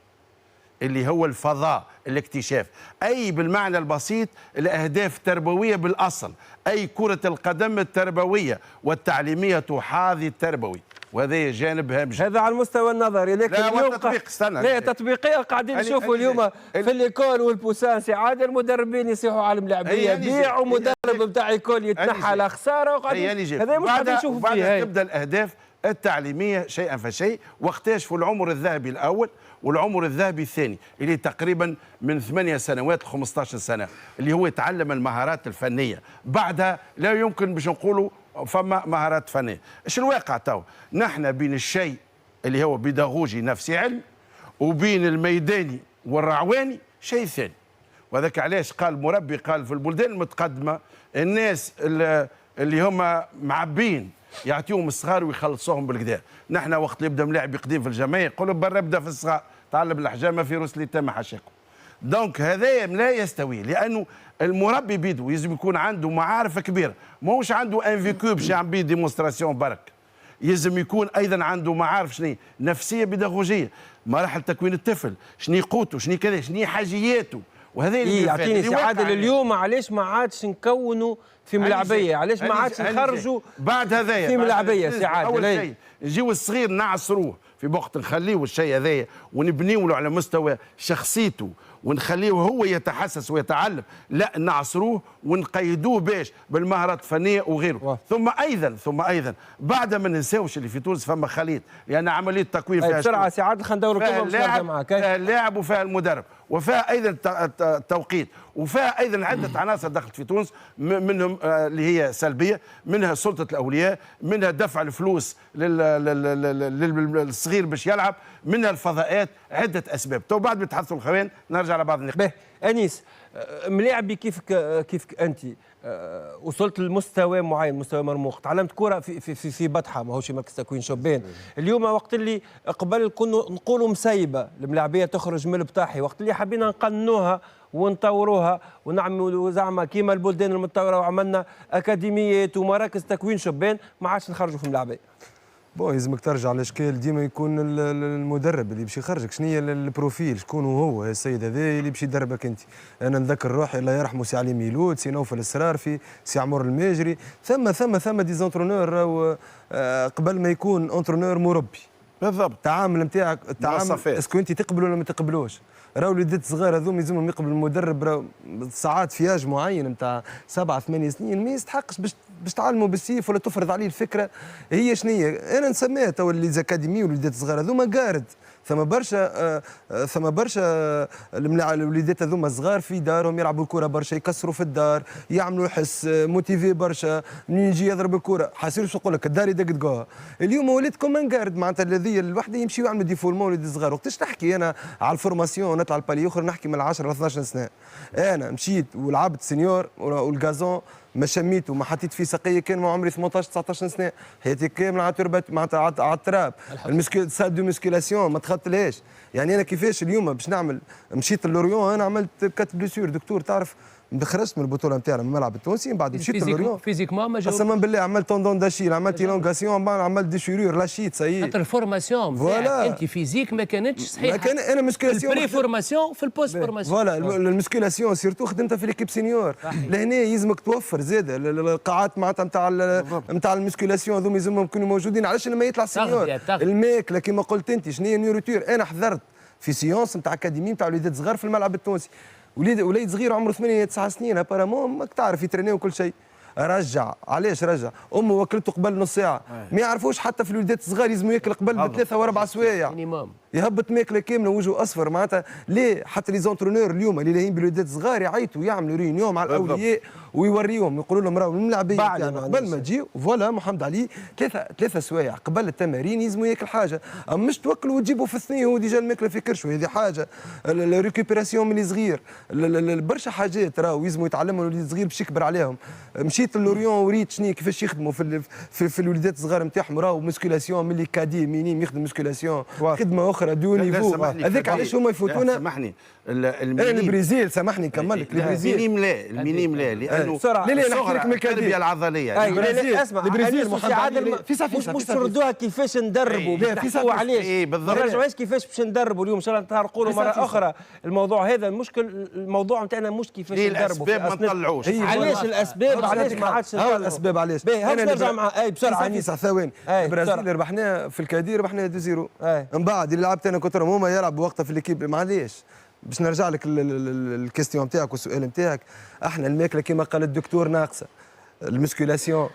اللي هو الفضاء، الاكتشاف، أي بالمعنى البسيط الأهداف التربوية بالأصل، أي كرة القدم التربوية والتعليمية تحاذي التربوي، وهذا جانب هام جدا. هذا على المستوى النظري، لكن لا اليوم تطبيق استنى لا تطبيقيا قاعدين نشوفوا اليوم في الإيكول والبوسان سي عادل المدربين يصيحوا عالم لعبية، بيعوا مدرب نتاع إيكول يتنحى على خسارة، وقاعدين هذا مش قاعدين نشوفوا فيه. بعد تبدا الأهداف التعليمية شيئا فشيء، واختاش في العمر الذهبي الأول والعمر الذهبي الثاني اللي تقريبا من 8 سنوات ل 15 سنة، اللي هو يتعلم المهارات الفنية. بعدها لا يمكن باش نقولوا فما مهارات فنية. ايش الواقع تو؟ نحن بين الشيء اللي هو بيداغوجي نفسي علم وبين الميداني والرعواني شيء ثاني. وذاك علاش قال مربي، قال في البلدان المتقدمة الناس اللي هم معبين يعطيهم الصغار ويخلصوهم بالكدا. نحن وقت اللي يبدا ملاعب قديم في الجمعيه يقولوا برا ابدا في الصغار، تعلم الحجامه في روس اللي تم حشاكم. دونك هذا لا يستوي، لانه المربي بيدو يلزم يكون عنده معارف كبيره، ماهوش عنده ان فيكو باش يعمل بيه ديمونستراسيون برك. يلزم يكون ايضا عنده معارف شنو نفسيه بيداغوجيه، مراحل تكوين الطفل، شنو قوته، شنو كذا، شنو حاجياته، وهذا اللي يعطيني سي عادل اليوم علاش ما عادش نكونوا في ملاعبيه، علاش ما عادش نخرجوا بعد هذايا في ملاعبيه سي عادل؟ اول شيء نجيو الصغير نعصروه في وقت نخليه الشيء هذايا ونبنيو له على مستوى شخصيته ونخليه هو يتحسس ويتعلم، لا نعصروه ونقيدوه باش بالمهارات الفنيه وغيره. ثم ايضا بعد ما ننساوش اللي في تونس فما خليط، لان عمليه التكوين فيها بسرعه سي عادل، خلينا ندوروا كلمه باش نرجع معاك. فيها اللاعب وفيها المدرب وفيها ايضا التوقيت وفيها ايضا عده عناصر دخلت في تونس، منهم اللي هي سلبيه، منها سلطه الاولياء، منها دفع الفلوس للصغير باش يلعب، منها الفضاءات، عده اسباب. تو بعد بتحدثوا الخوان نرجع على بعض النقاط. انيس، ملاعبي كيفك انت وصلت لمستوى معين، مستوى مرموق، تعلمت كره في بطحه ماهوش مركز تكوين شبان. اليوم وقت اللي قبل كنا نقولوا مسيبه الملاعبيه تخرج من البطاحي، وقت اللي حبينا نقنوها ونطوروها ونعملوا زعما كيما البلدان المتطوره وعملنا اكاديميات ومراكز تكوين شبان، ما عادش نخرجوا في الملاعبيه. بون يلزمك ترجع الاشكال ديما يكون المدرب اللي باش يخرجك، شنو هي البروفيل، شكون هو السيد هذا اللي باش يدربك انت. انا نذكر روحي الله يرحمه سي علي ميلود، سي نوفل السرارفي، سي عمر الماجري، ثم دي زونترونور قبل ما يكون انترونور مربي. بالضبط. التعامل نتاعك، التعامل اسكو انت تقبل ولا ما تقبلوش. راهو الوليدات الصغار هذوما يلزمهم يقبل المدرب، راهو ساعات فياج معين نتاع 7 8 سنين ما يستحقش باش تعلموا بالسيف ولا تفرض عليه الفكره هي شنو هي. انا نسميها تو اللي زاكاديمي والوليدات الصغار هذوما قارد، ثم برشا الوليدات هذوما الصغار في دارهم يلعبوا الكره برشا، يكسروا في الدار، يعملوا حس موتيفي برشا، منين يجي يضرب الكره حاسين باش نقول لك الدار يدقدقوها. اليوم وليدكم انقارد معناتها الذي الوحده يمشيوا يعملوا ديفولمون وليد الصغار. وقتاش نحكي انا على الفورماسيون نطلع البالي اخر نحكي من 10 ل 12 سنه. انا مشيت ولعبت سينيور والغازون ما شميته ما حطيت فيه سقيه كان مع عمري 18 19 سنه، حياتي كامله على تربه معناتها على التراب. سال دو مسكيلاسيون ما دخلتلهاش. يعني انا كيفاش اليوم باش نعمل، مشيت لوريون انا عملت 4 بليسيور دكتور تعرف، خرجت من البطوله نتاعنا من الملعب التونسي، من بعد مشيت لوريون فيزيكمون ما قسما بالله عملت توندون داشيل، عملت إلونغاسيون، عملت ديشيرور لاشيت ساي. خاطر الفورماسيون فوالا انت فيزيك ما كانتش صحيحه. كان انا مسكيلاسيون البري فورماسيون في البوست فورماسيون. فوالا المسكيلاسيون سيرتو خدمتها في ليكيب سينيور. لهنا يلزمك توفر زاده القاعات معناتها نتاع المسكيلاسيون هذوما يلزمهم يكونوا موجودين. علاش لما يطلع سينيور الماكله كما قلت انت شنو هي النيوروتور. انا حضرت في سيونس نتاع اكاديمي نتاع وليدات صغار في الملعب التونسي، وليد صغير عمره 8 9 سنين ابارامون ماك تعرف يترينيو وكل شيء. رجع علاش رجع؟ امه وكلته قبل نص ساعه، ما يعرفوش حتى في الوليدات الصغار يلزموا ياكل قبل ب3 و4 سوايع يهبط ماكله كامله وجهه اصفر. معناتها ليه حتى لي زونترونور اليوم اللي لاهين بالوليدات الصغار يعيطوا يعملوا ريونيون مع الاولياء ويوريهم يقولوا لهم راهو الملاعبيه قبل ما تجيو فوالا محمد علي 3 سوايع قبل التمارين يلزموا ياكل حاجه، اما مش توكلوا وتجيبوا في الثنيه هو ديجا الماكله في كرشه. هذه حاجه الريكوبيراسيون من صغير برشا حاجات راهو يلزموا يتعلموا الوليد الصغير باش يكبر عليهم. مشيت لوريون وريت شنو كيفاش يخدموا في الوليدات الصغار نتاعهم، راهو مسكولاسيون ملي كادي مينيم يخدم مسكولاسيون خدمه اخرى دو نيفو. هذاك علاش هما يفوتونا. سامحني البرازيل سامحني نكمل لك المينيم لا لانه نحكي لك من التربيه العضليه. البرازيل اسمع مش تردوها كيفاش ندربوا نحكوا علاش ما نرجعوش كيفاش باش ندربوا اليوم ان شاء الله نطرقوا له مره اخرى الموضوع هذا. المشكل الموضوع نتاعنا مش كيفاش ندربوا، الاسباب ما نطلعوش. علاش الاسباب علاش ما عادش نطلعوا الاسباب علاش. انا نرجع مع بسرعه 9 ثواني. البرازيل ربحناه في الكادير ربحناه 2-0. من بعد اللي لعبت انا كنت هما يلعبوا وقتها في ليكيب. معليش باش نرجع لك الكيستيون نتاعك والسؤال نتاعك. احنا الماكله كما قال الدكتور ناقصه، المسكولاسيون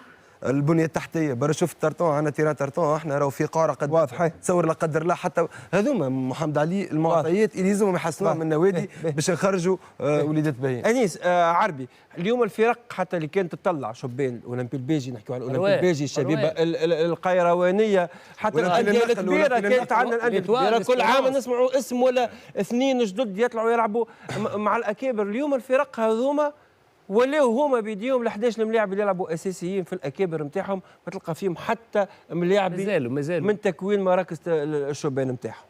البنيه التحتيه. برا شوف الترتون عندنا تيران ترتون احنا راهو في قاره قد واضحه تصور لا قدر الله حتى هذوما محمد علي المعطيات اللي لازمهم يحسنوها من النوادي باش نخرجوا وليدات باهيين. انيس عربي اليوم الفرق حتى اللي كانت تطلع شبان الاولمبي البيجي نحكيو على الاولمبي البيجي الشبيبه القيروانيه حتى الانديه الكبيره كانت عندنا الانديه الكبيره كل عام نسمعوا اسم ولا 2 جدد يطلعوا يلعبوا مع الاكابر. اليوم الفرق هذوما ولاو هما بيديهم ل 11 ملاعب اللي يلعبوا اساسيين في الاكابر نتاعهم ما تلقى فيهم حتى ملاعب مازالوا من تكوين مراكز الشبان نتاعهم.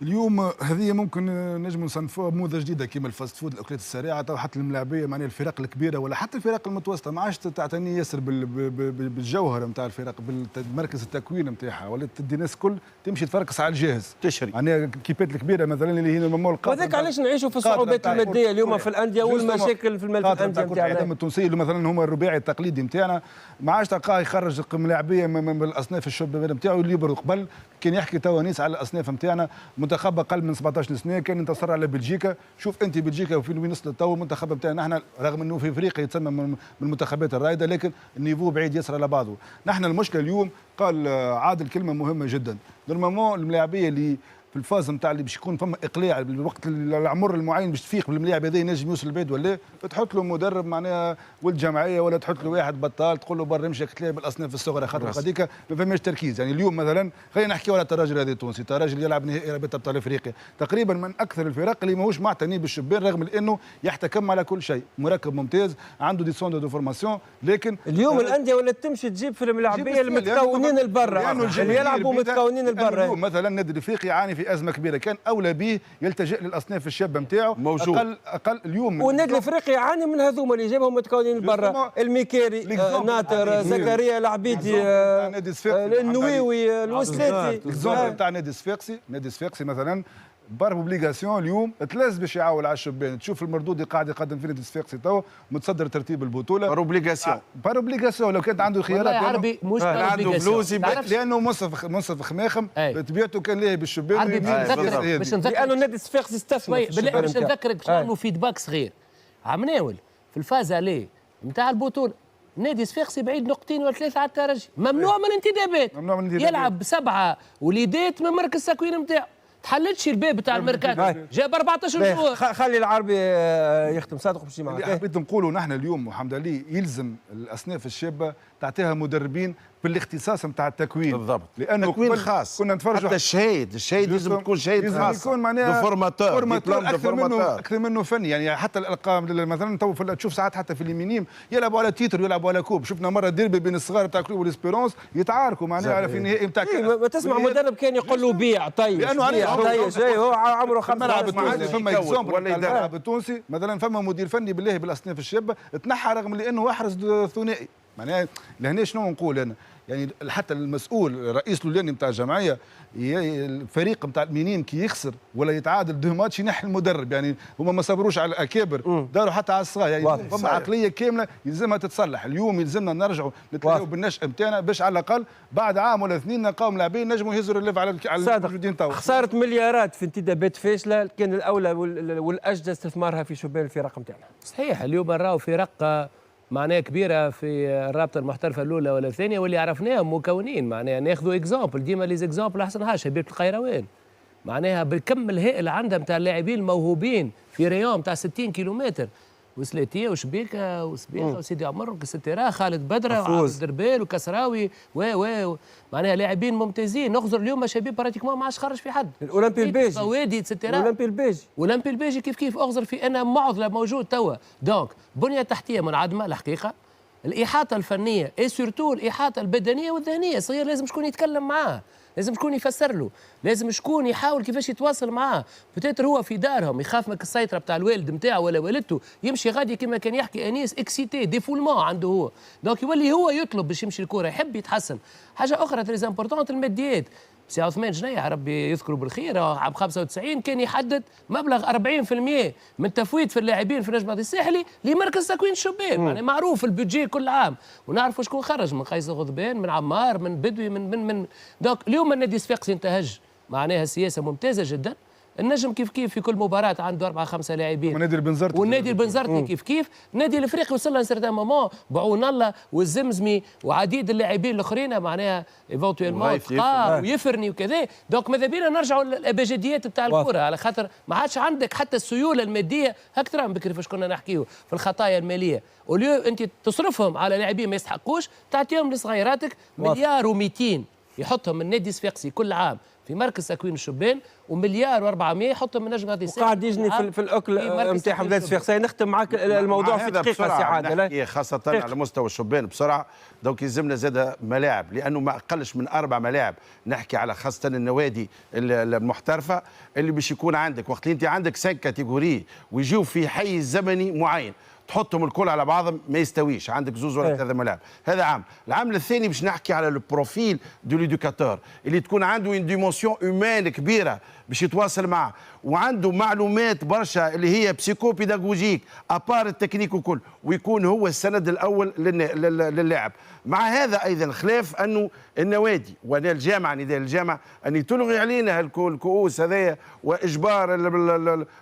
اليوم هذه ممكن نجم نصنفوها بموضه جديده كيما الفاست فود الاكلات السريعه، تو حتى الملاعبيه معناها الفرق الكبيره ولا حتى الفرق المتوسطه ما عادش تعتني ياسر بالجوهر نتاع الفرق، بالمركز التكوين نتاعها، ولا تدي الناس الكل تمشي تفركس على الجاهز تشري معناها الكيبات الكبيره مثلا اللي هي المول وذاك علاش نعيشوا في الصعوبات الماديه اليوم في الانديه والمشاكل في الانديه نتاعنا التونسيه اللي مثلا هما الرباعي التقليدي نتاعنا ما عادش تلقاه يخرج ملاعبيه من الاصناف الشباب نتاعو اللي يبرد قبل كان يحكي توا نيس على الاصناف نتاعنا منتخب اقل من 17 سنه كان ينتصر على بلجيكا، شوف انت بلجيكا وفين وين وصلت تو المنتخب نتاعنا احنا رغم انه في افريقيا يتسمى من المنتخبات الرائده لكن النيفو بعيد ياسر على بعضه. نحن المشكله اليوم قال عادل كلمه مهمه جدا، نورمالمون الملاعبيه اللي في الفاز نتاع اللي باش يكون فما اقلاع بالوقت العمر المعين باش تفيق بالملاعب هذا ينجم يوصل البيت ولا تحط له مدرب معناها ولد جمعيه ولا تحط له واحد بطال تقول له برا امشي تلاقي بالاصناف الصغرى خاطر هذيك ما فماش تركيز. يعني اليوم مثلا خلينا نحكيو على الترجي هذا التونسي، الترجي يلعب نهائي رابطه ابطال افريقيا تقريبا من اكثر الفرق اللي ماهوش معتني بالشبان رغم انه يحتكم على كل شيء، مركب ممتاز عنده دي سوند دو فورماسيون. لكن اليوم الانديه ولا تمشي تجيب في الملاعبيه المتكونين البرا اللي يلعبوا متكونين البرا. اليوم مثلا النادي الافريقي يعاني في ازمه كبيره، كان اولى به يلتجئ للاصناف الشابه نتاعو موجود اقل اليوم. والنادي الافريقي يعاني من هذوما اللي جابهم متكونين برا، الميكيري ناطر زكريا العبيدي النويوي الوسلاتي. الاكزومبل نتاع نادي الصفاقسي، نادي الصفاقسي مثلا بار اوبليغاسيون اليوم تلاز باش يعاول على الشبان، تشوف المردود اللي قاعد يقدم في نادي الصفاقسي توا متصدر ترتيب البطوله بار اوبليغاسيون بار اوبليغاسيون لو كانت عنده خيارات عربي مش عنده فلوس لانه منصف خماخم طبيعته كان لاهي بالشبان عربي باش نذكرك لانه النادي الصفاقسي استثمر باش نذكرك باش نعملوا فيدباك صغير. عم ناول في الفازه ليه نتاع البطوله نادي الصفاقسي بعيد نقطتين ولا ثلاثه على الترجي، ممنوع من الانتدابات، يلعب ب7 وليدات من مركز التكوين نتاعو، تحلتش الباب تاع الميركاتو جاب 14 شهور. خلي العربي يختم صادق باش معك. حبيت نقولوا نحن اليوم محمد علي يلزم الاصناف الشابه تعطيها مدربين بالاختصاص نتاع التكوين بالضبط، لانه تكوين خاص كنا نتفرجوا حتى الشهيد لازم تكون شهيد خاص، يكون معناها فورماتور اكثر منه فني. يعني حتى الارقام مثلا تو تشوف ساعات حتى في اليمينيم يلعبوا على تيتر يلعبوا على كوب، شفنا مره ديربي بين الصغار نتاع كلوب والاسبيرونس يتعاركوا معناها في النهائي نتاع ما تسمع مدرب كان يقول له بيع طيب لانه جاي هو عمره 5 الملعب التونسي فما اكزومبل الملعب التونسي مثلا فما مدير فني بالله بالاصناف الشابه تنحى رغم لانه احرز ثنائي. معناها لهنا شنو نقول انا يعني حتى المسؤول رئيس اللجنه نتاع الجمعيه الفريق نتاع المينيم كي يخسر ولا يتعادل دو ماتش ينحي المدرب. يعني هما ما صبروش على الاكابر داروا حتى على الصغار. يعني فما عقليه كامله يلزمها تتصلح. اليوم يلزمنا نرجعوا نتلاقوا بالنشأ نتاعنا باش على الاقل بعد عام ولا اثنين نلقاو لاعبين نجموا يهزوا الليف على الموجودين توا. خساره مليارات في انتدابات فاشله كان الاولى والاجدى استثمارها في شبان الفرق نتاعنا. صحيح اليوم راهو فرق معناها كبيره في الرابطه المحترفه الاولى ولا الثانيه واللي عرفناهم مكونين معناها ناخذوا اكزامبل ديما لي زيكزامبل احسن حاجه شبيبه القيروان معناها بالكم الهائل عندها نتاع اللاعبين الموهوبين في ريون نتاع 60 كيلومتر وسلاتيه وشبيكه وسبيكه وسيدي عمر وكستيرا خالد بدره وعبد الدربال وكسراوي و معناها لاعبين ممتازين. نخزر اليوم شبيب براتيكمون ما عادش خرج في حد. الاولمبي البيجي سوادي اتسترا الاولمبي البيجي كيف اخزر في انا معضله موجود توا. دونك بنيه تحتيه منعدمه الحقيقه، الاحاطه الفنيه اي سورتو الاحاطه البدنيه والذهنيه صغير لازم شكون يتكلم معاه، لازم شكون يفسر له، لازم شكون يحاول كيفاش يتواصل معاه. بتاتر هو في دارهم يخاف من السيطره بتاع الوالد نتاعو ولا والدته يمشي غادي كما كان يحكي انيس اكسيتي ديفولمون عنده هو، دونك يولي هو يطلب باش يمشي الكره يحب يتحسن. حاجه اخرى تريز امبورتونت الماديات. سي عثمان جنيح ربي يذكره بالخير عام 95 كان يحدد مبلغ 40% من تفويت في اللاعبين في نجم الساحلي لمركز تكوين الشبان. يعني معروف البودجي كل عام ونعرفوا شكون خرج من قيس الغضبان من عمار من بدوي من دونك اليوم النادي الصفاقسي انتهج معناها سياسه ممتازه جدا. النجم كيف في كل مباراه عنده 4-5 لاعبين والنادي البنزرتي كيف النادي الافريقي وصل لسيرتان مومون بعون الله والزمزمي وعديد اللاعبين الاخرين معناها ايفونتويلمون ويفرني وكذا. دونك ماذا بينا نرجعوا للابجديات نتاع الكره على خاطر ما عادش عندك حتى السيوله الماديه اكثر من بكري فاش كنا نحكيو في الخطايا الماليه. وليو انت تصرفهم على لاعبين ما يستحقوش تعطيهم لصغيراتك مليار و200 يحطهم النادي الصفاقسي كل عام في مركز تكوين الشبان ومليار و400 يحطهم من نجم غادي يساعد. وقاعد يجني في الاكل نتاع بلاد الشيخ. نختم معك الموضوع في دقيقه سعاده، خاصه على مستوى الشبان بسرعه. دونك يلزمنا زاد ملاعب، لانه ما اقلش من 4 ملاعب. نحكي على خاصه النوادي المحترفه اللي باش يكون عندك وقت اللي انت عندك 5 كاتيجوري ويجيو في حيز زمني معين، تحطهم الكل على بعضهم ما يستويش. عندك 2 ولا 3 ملاعب. هذا عام. العام الثاني باش نحكي على البروفيل دو ليدوكاتور اللي تكون عنده اون ديمونسيون اومان كبيره باش يتواصل معه، وعنده معلومات برشا اللي هي بسيكو بيداغوجيك ابار التكنيك وكل، ويكون هو السند الاول للاعب. مع هذا ايضا خلاف انه النوادي وانا الجامعه نداء الجامعه ان تلغي علينا الكؤوس هذايا واجبار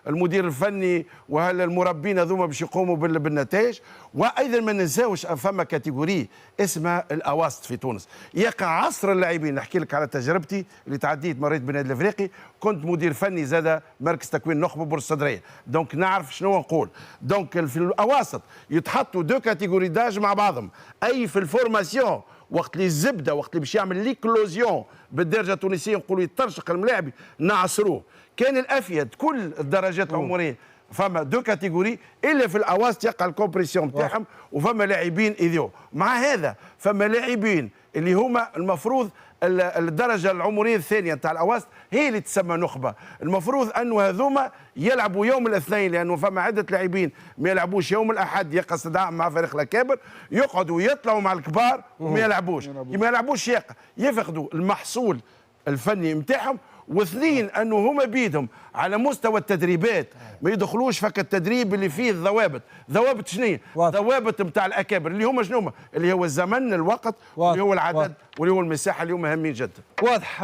المدير الفني والمربين هذوما باش يقوموا بالنتائج. وايضا ما ننساوش فما كاتيجوري اسمها الاواسط في تونس. يقع عصر اللاعبين. نحكي لك على تجربتي اللي تعديت مريت بالنادي الافريقي، كنت مدير فني زاد مركز تكوين نخبه بورصه الصدريه، دونك نعرف شنو نقول. دونك في الاواسط يتحطوا 2 كاتيجوري داج مع بعضهم، اي في الفورماسيون وقت اللي الزبده وقت اللي باش يعمل ليكلوزيون بالدرجه التونسيه نقولوا يترشق الملاعبي نعصروه. كان الافيد كل الدرجات العمريه فما 2 كاتيجوري، الا في الاواسط يقع الكومبريسيون بتاعهم وفما لاعبين ايديو. مع هذا فما لاعبين اللي هما المفروض الدرجه العمريه الثانيه نتاع الاواسط هي اللي تسمى نخبه. المفروض انه هذوما يلعبوا يوم الاثنين، لانه فما عده لاعبين ما يلعبوش يوم الاحد يقع استدعاء مع فريق الاكابر، يقعدوا يطلعوا مع الكبار وما يلعبوش. ما يلعبوش يفقدوا المحصول الفني نتاعهم. واثنين انه هما بيدهم على مستوى التدريبات ما يدخلوش فك التدريب اللي فيه الضوابط. ضوابط شنو؟ ضوابط نتاع الاكابر اللي هما شنو؟ اللي هو الزمن، الوقت، واللي هو العدد، واللي هو المساحه اللي هما هامين جدا. واضح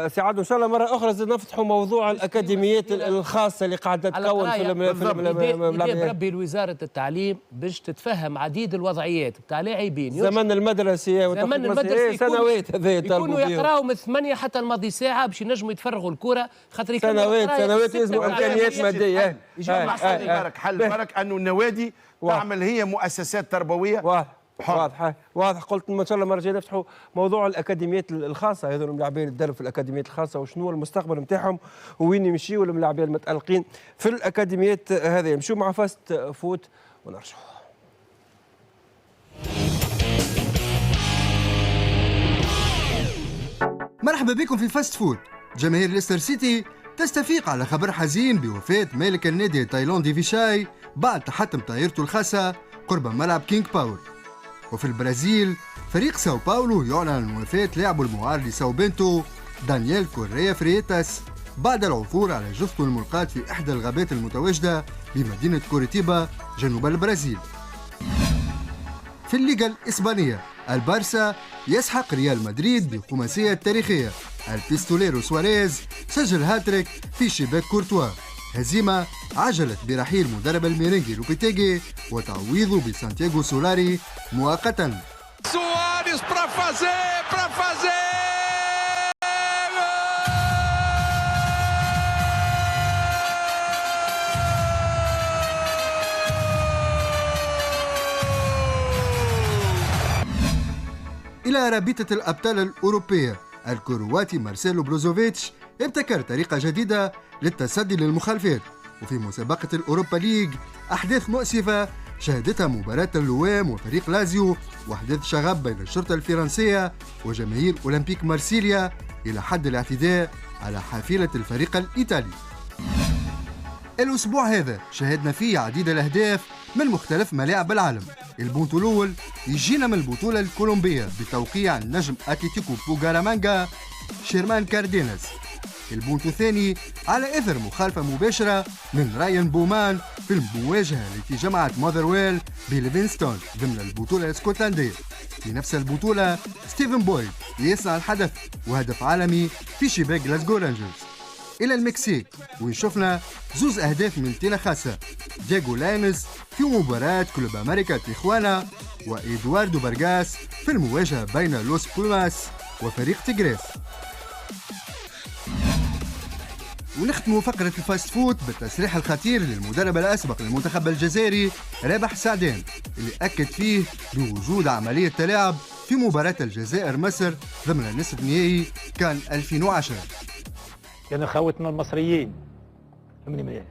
سعاد. ان شاء الله مره اخرى زاد نفتحوا موضوع الاكاديميات الخاصه اللي قاعده تكون في الملعب. بربي لوزاره التعليم باش تتفهم عديد الوضعيات نتاع لاعبين زمن المدرسه زمن المدرسه سنوات هذايا يكونوا يقراوا من 8 حتى الماضي ساعه باش ينجموا يتفرغوا الكره، خاطر سنوات لازم امكانيات ماديه. حل فرق انه النوادي تعمل هي مؤسسات تربويه. واضح. قلت ان شاء الله المره الجايه نفتحوا موضوع الاكاديميات الخاصه، هذول اللاعبين يتدربوا في الاكاديميات الخاصه وشنو المستقبل نتاعهم وين يمشيوا اللاعبين المتالقين في الاكاديميات هذه. يمشوا مع فاست فوت ونرجعوا. مرحبا بكم في فاست فود. جماهير ليستر سيتي تستفيق على خبر حزين بوفاة مالك النادي التايلاندي فيشاي بعد تحطم طائرته الخاصة قرب ملعب كينغ باور. وفي البرازيل فريق ساو باولو يعلن عن وفاة لاعبه المعار لساو بنتو دانييل كوريا فريتاس بعد العثور على جثته الملقاة في إحدى الغابات المتواجدة بمدينة كوريتيبا جنوب البرازيل. في الليغا الإسبانية البارسا يسحق ريال مدريد بخماسية تاريخية. البيستوليرو سواريز سجل هاتريك في شباك كورتوا. هزيمة عجلت برحيل مدرب الميرينجي لوبيتيجي وتعويضه بسانتياغو سولاري مؤقتا. سواريز para fazer إلى رابطة الأبطال الأوروبية. الكرواتي مارسيلو بروزوفيتش ابتكر طريقة جديدة للتصدي للمخالفات. وفي مسابقة الأوروبا ليج أحداث مؤسفة شهدتها مباراة اللوام وفريق لازيو وأحداث شغب بين الشرطة الفرنسية وجماهير أولمبيك مارسيليا إلى حد الاعتداء على حافلة الفريق الإيطالي. الأسبوع هذا شاهدنا فيه عديد الأهداف من مختلف ملاعب العالم. البونت الأول يجينا من البطولة الكولومبية بتوقيع النجم أتلتيكو بوغارامانجا شيرمان كارديناس. البونت الثاني على إثر مخالفة مباشرة من رايان بومان في المواجهة التي جمعت ماذرويل بليفينستون ضمن البطولة الاسكتلندية. في نفس البطولة ستيفن بويد يصنع الحدث وهدف عالمي في شباك غلاسكو رانجرز. إلى المكسيك وين شفنا زوز أهداف من تينا خاصة، دياغو لاينز في مباراة كلوب أمريكا تيخوانا وإدواردو بارغاس في المواجهة بين لوس بوماس وفريق تيغريس. ونختموا فقرة الفاست فود بالتصريح الخطير للمدرب الأسبق للمنتخب الجزائري رابح سعدان اللي أكد فيه بوجود عملية تلاعب في مباراة الجزائر مصر ضمن نصف نهائي كان 2010. كانوا خوتنا المصريين فهمني مليح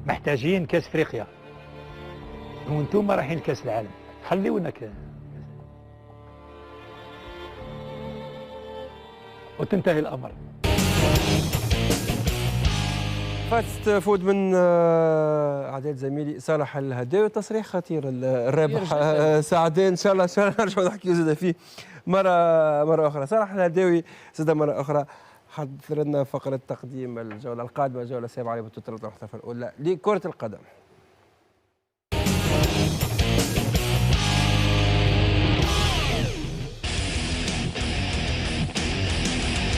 محتاجين كاس افريقيا وانتم رايحين كاس العالم خليونا وتنتهي الامر. فاست فود من اعداد زميلي صالح الهداوي، تصريح خطير الرابح ساعدين ان شاء الله نرجعوا نحكيوا زاد فيه مره اخرى. صالح الهداوي زاد مره اخرى حضر لنا فقره تقديم الجوله القادمه، الجوله السابعه لبطوله الرابطه المحترفه الاولى لكره القدم.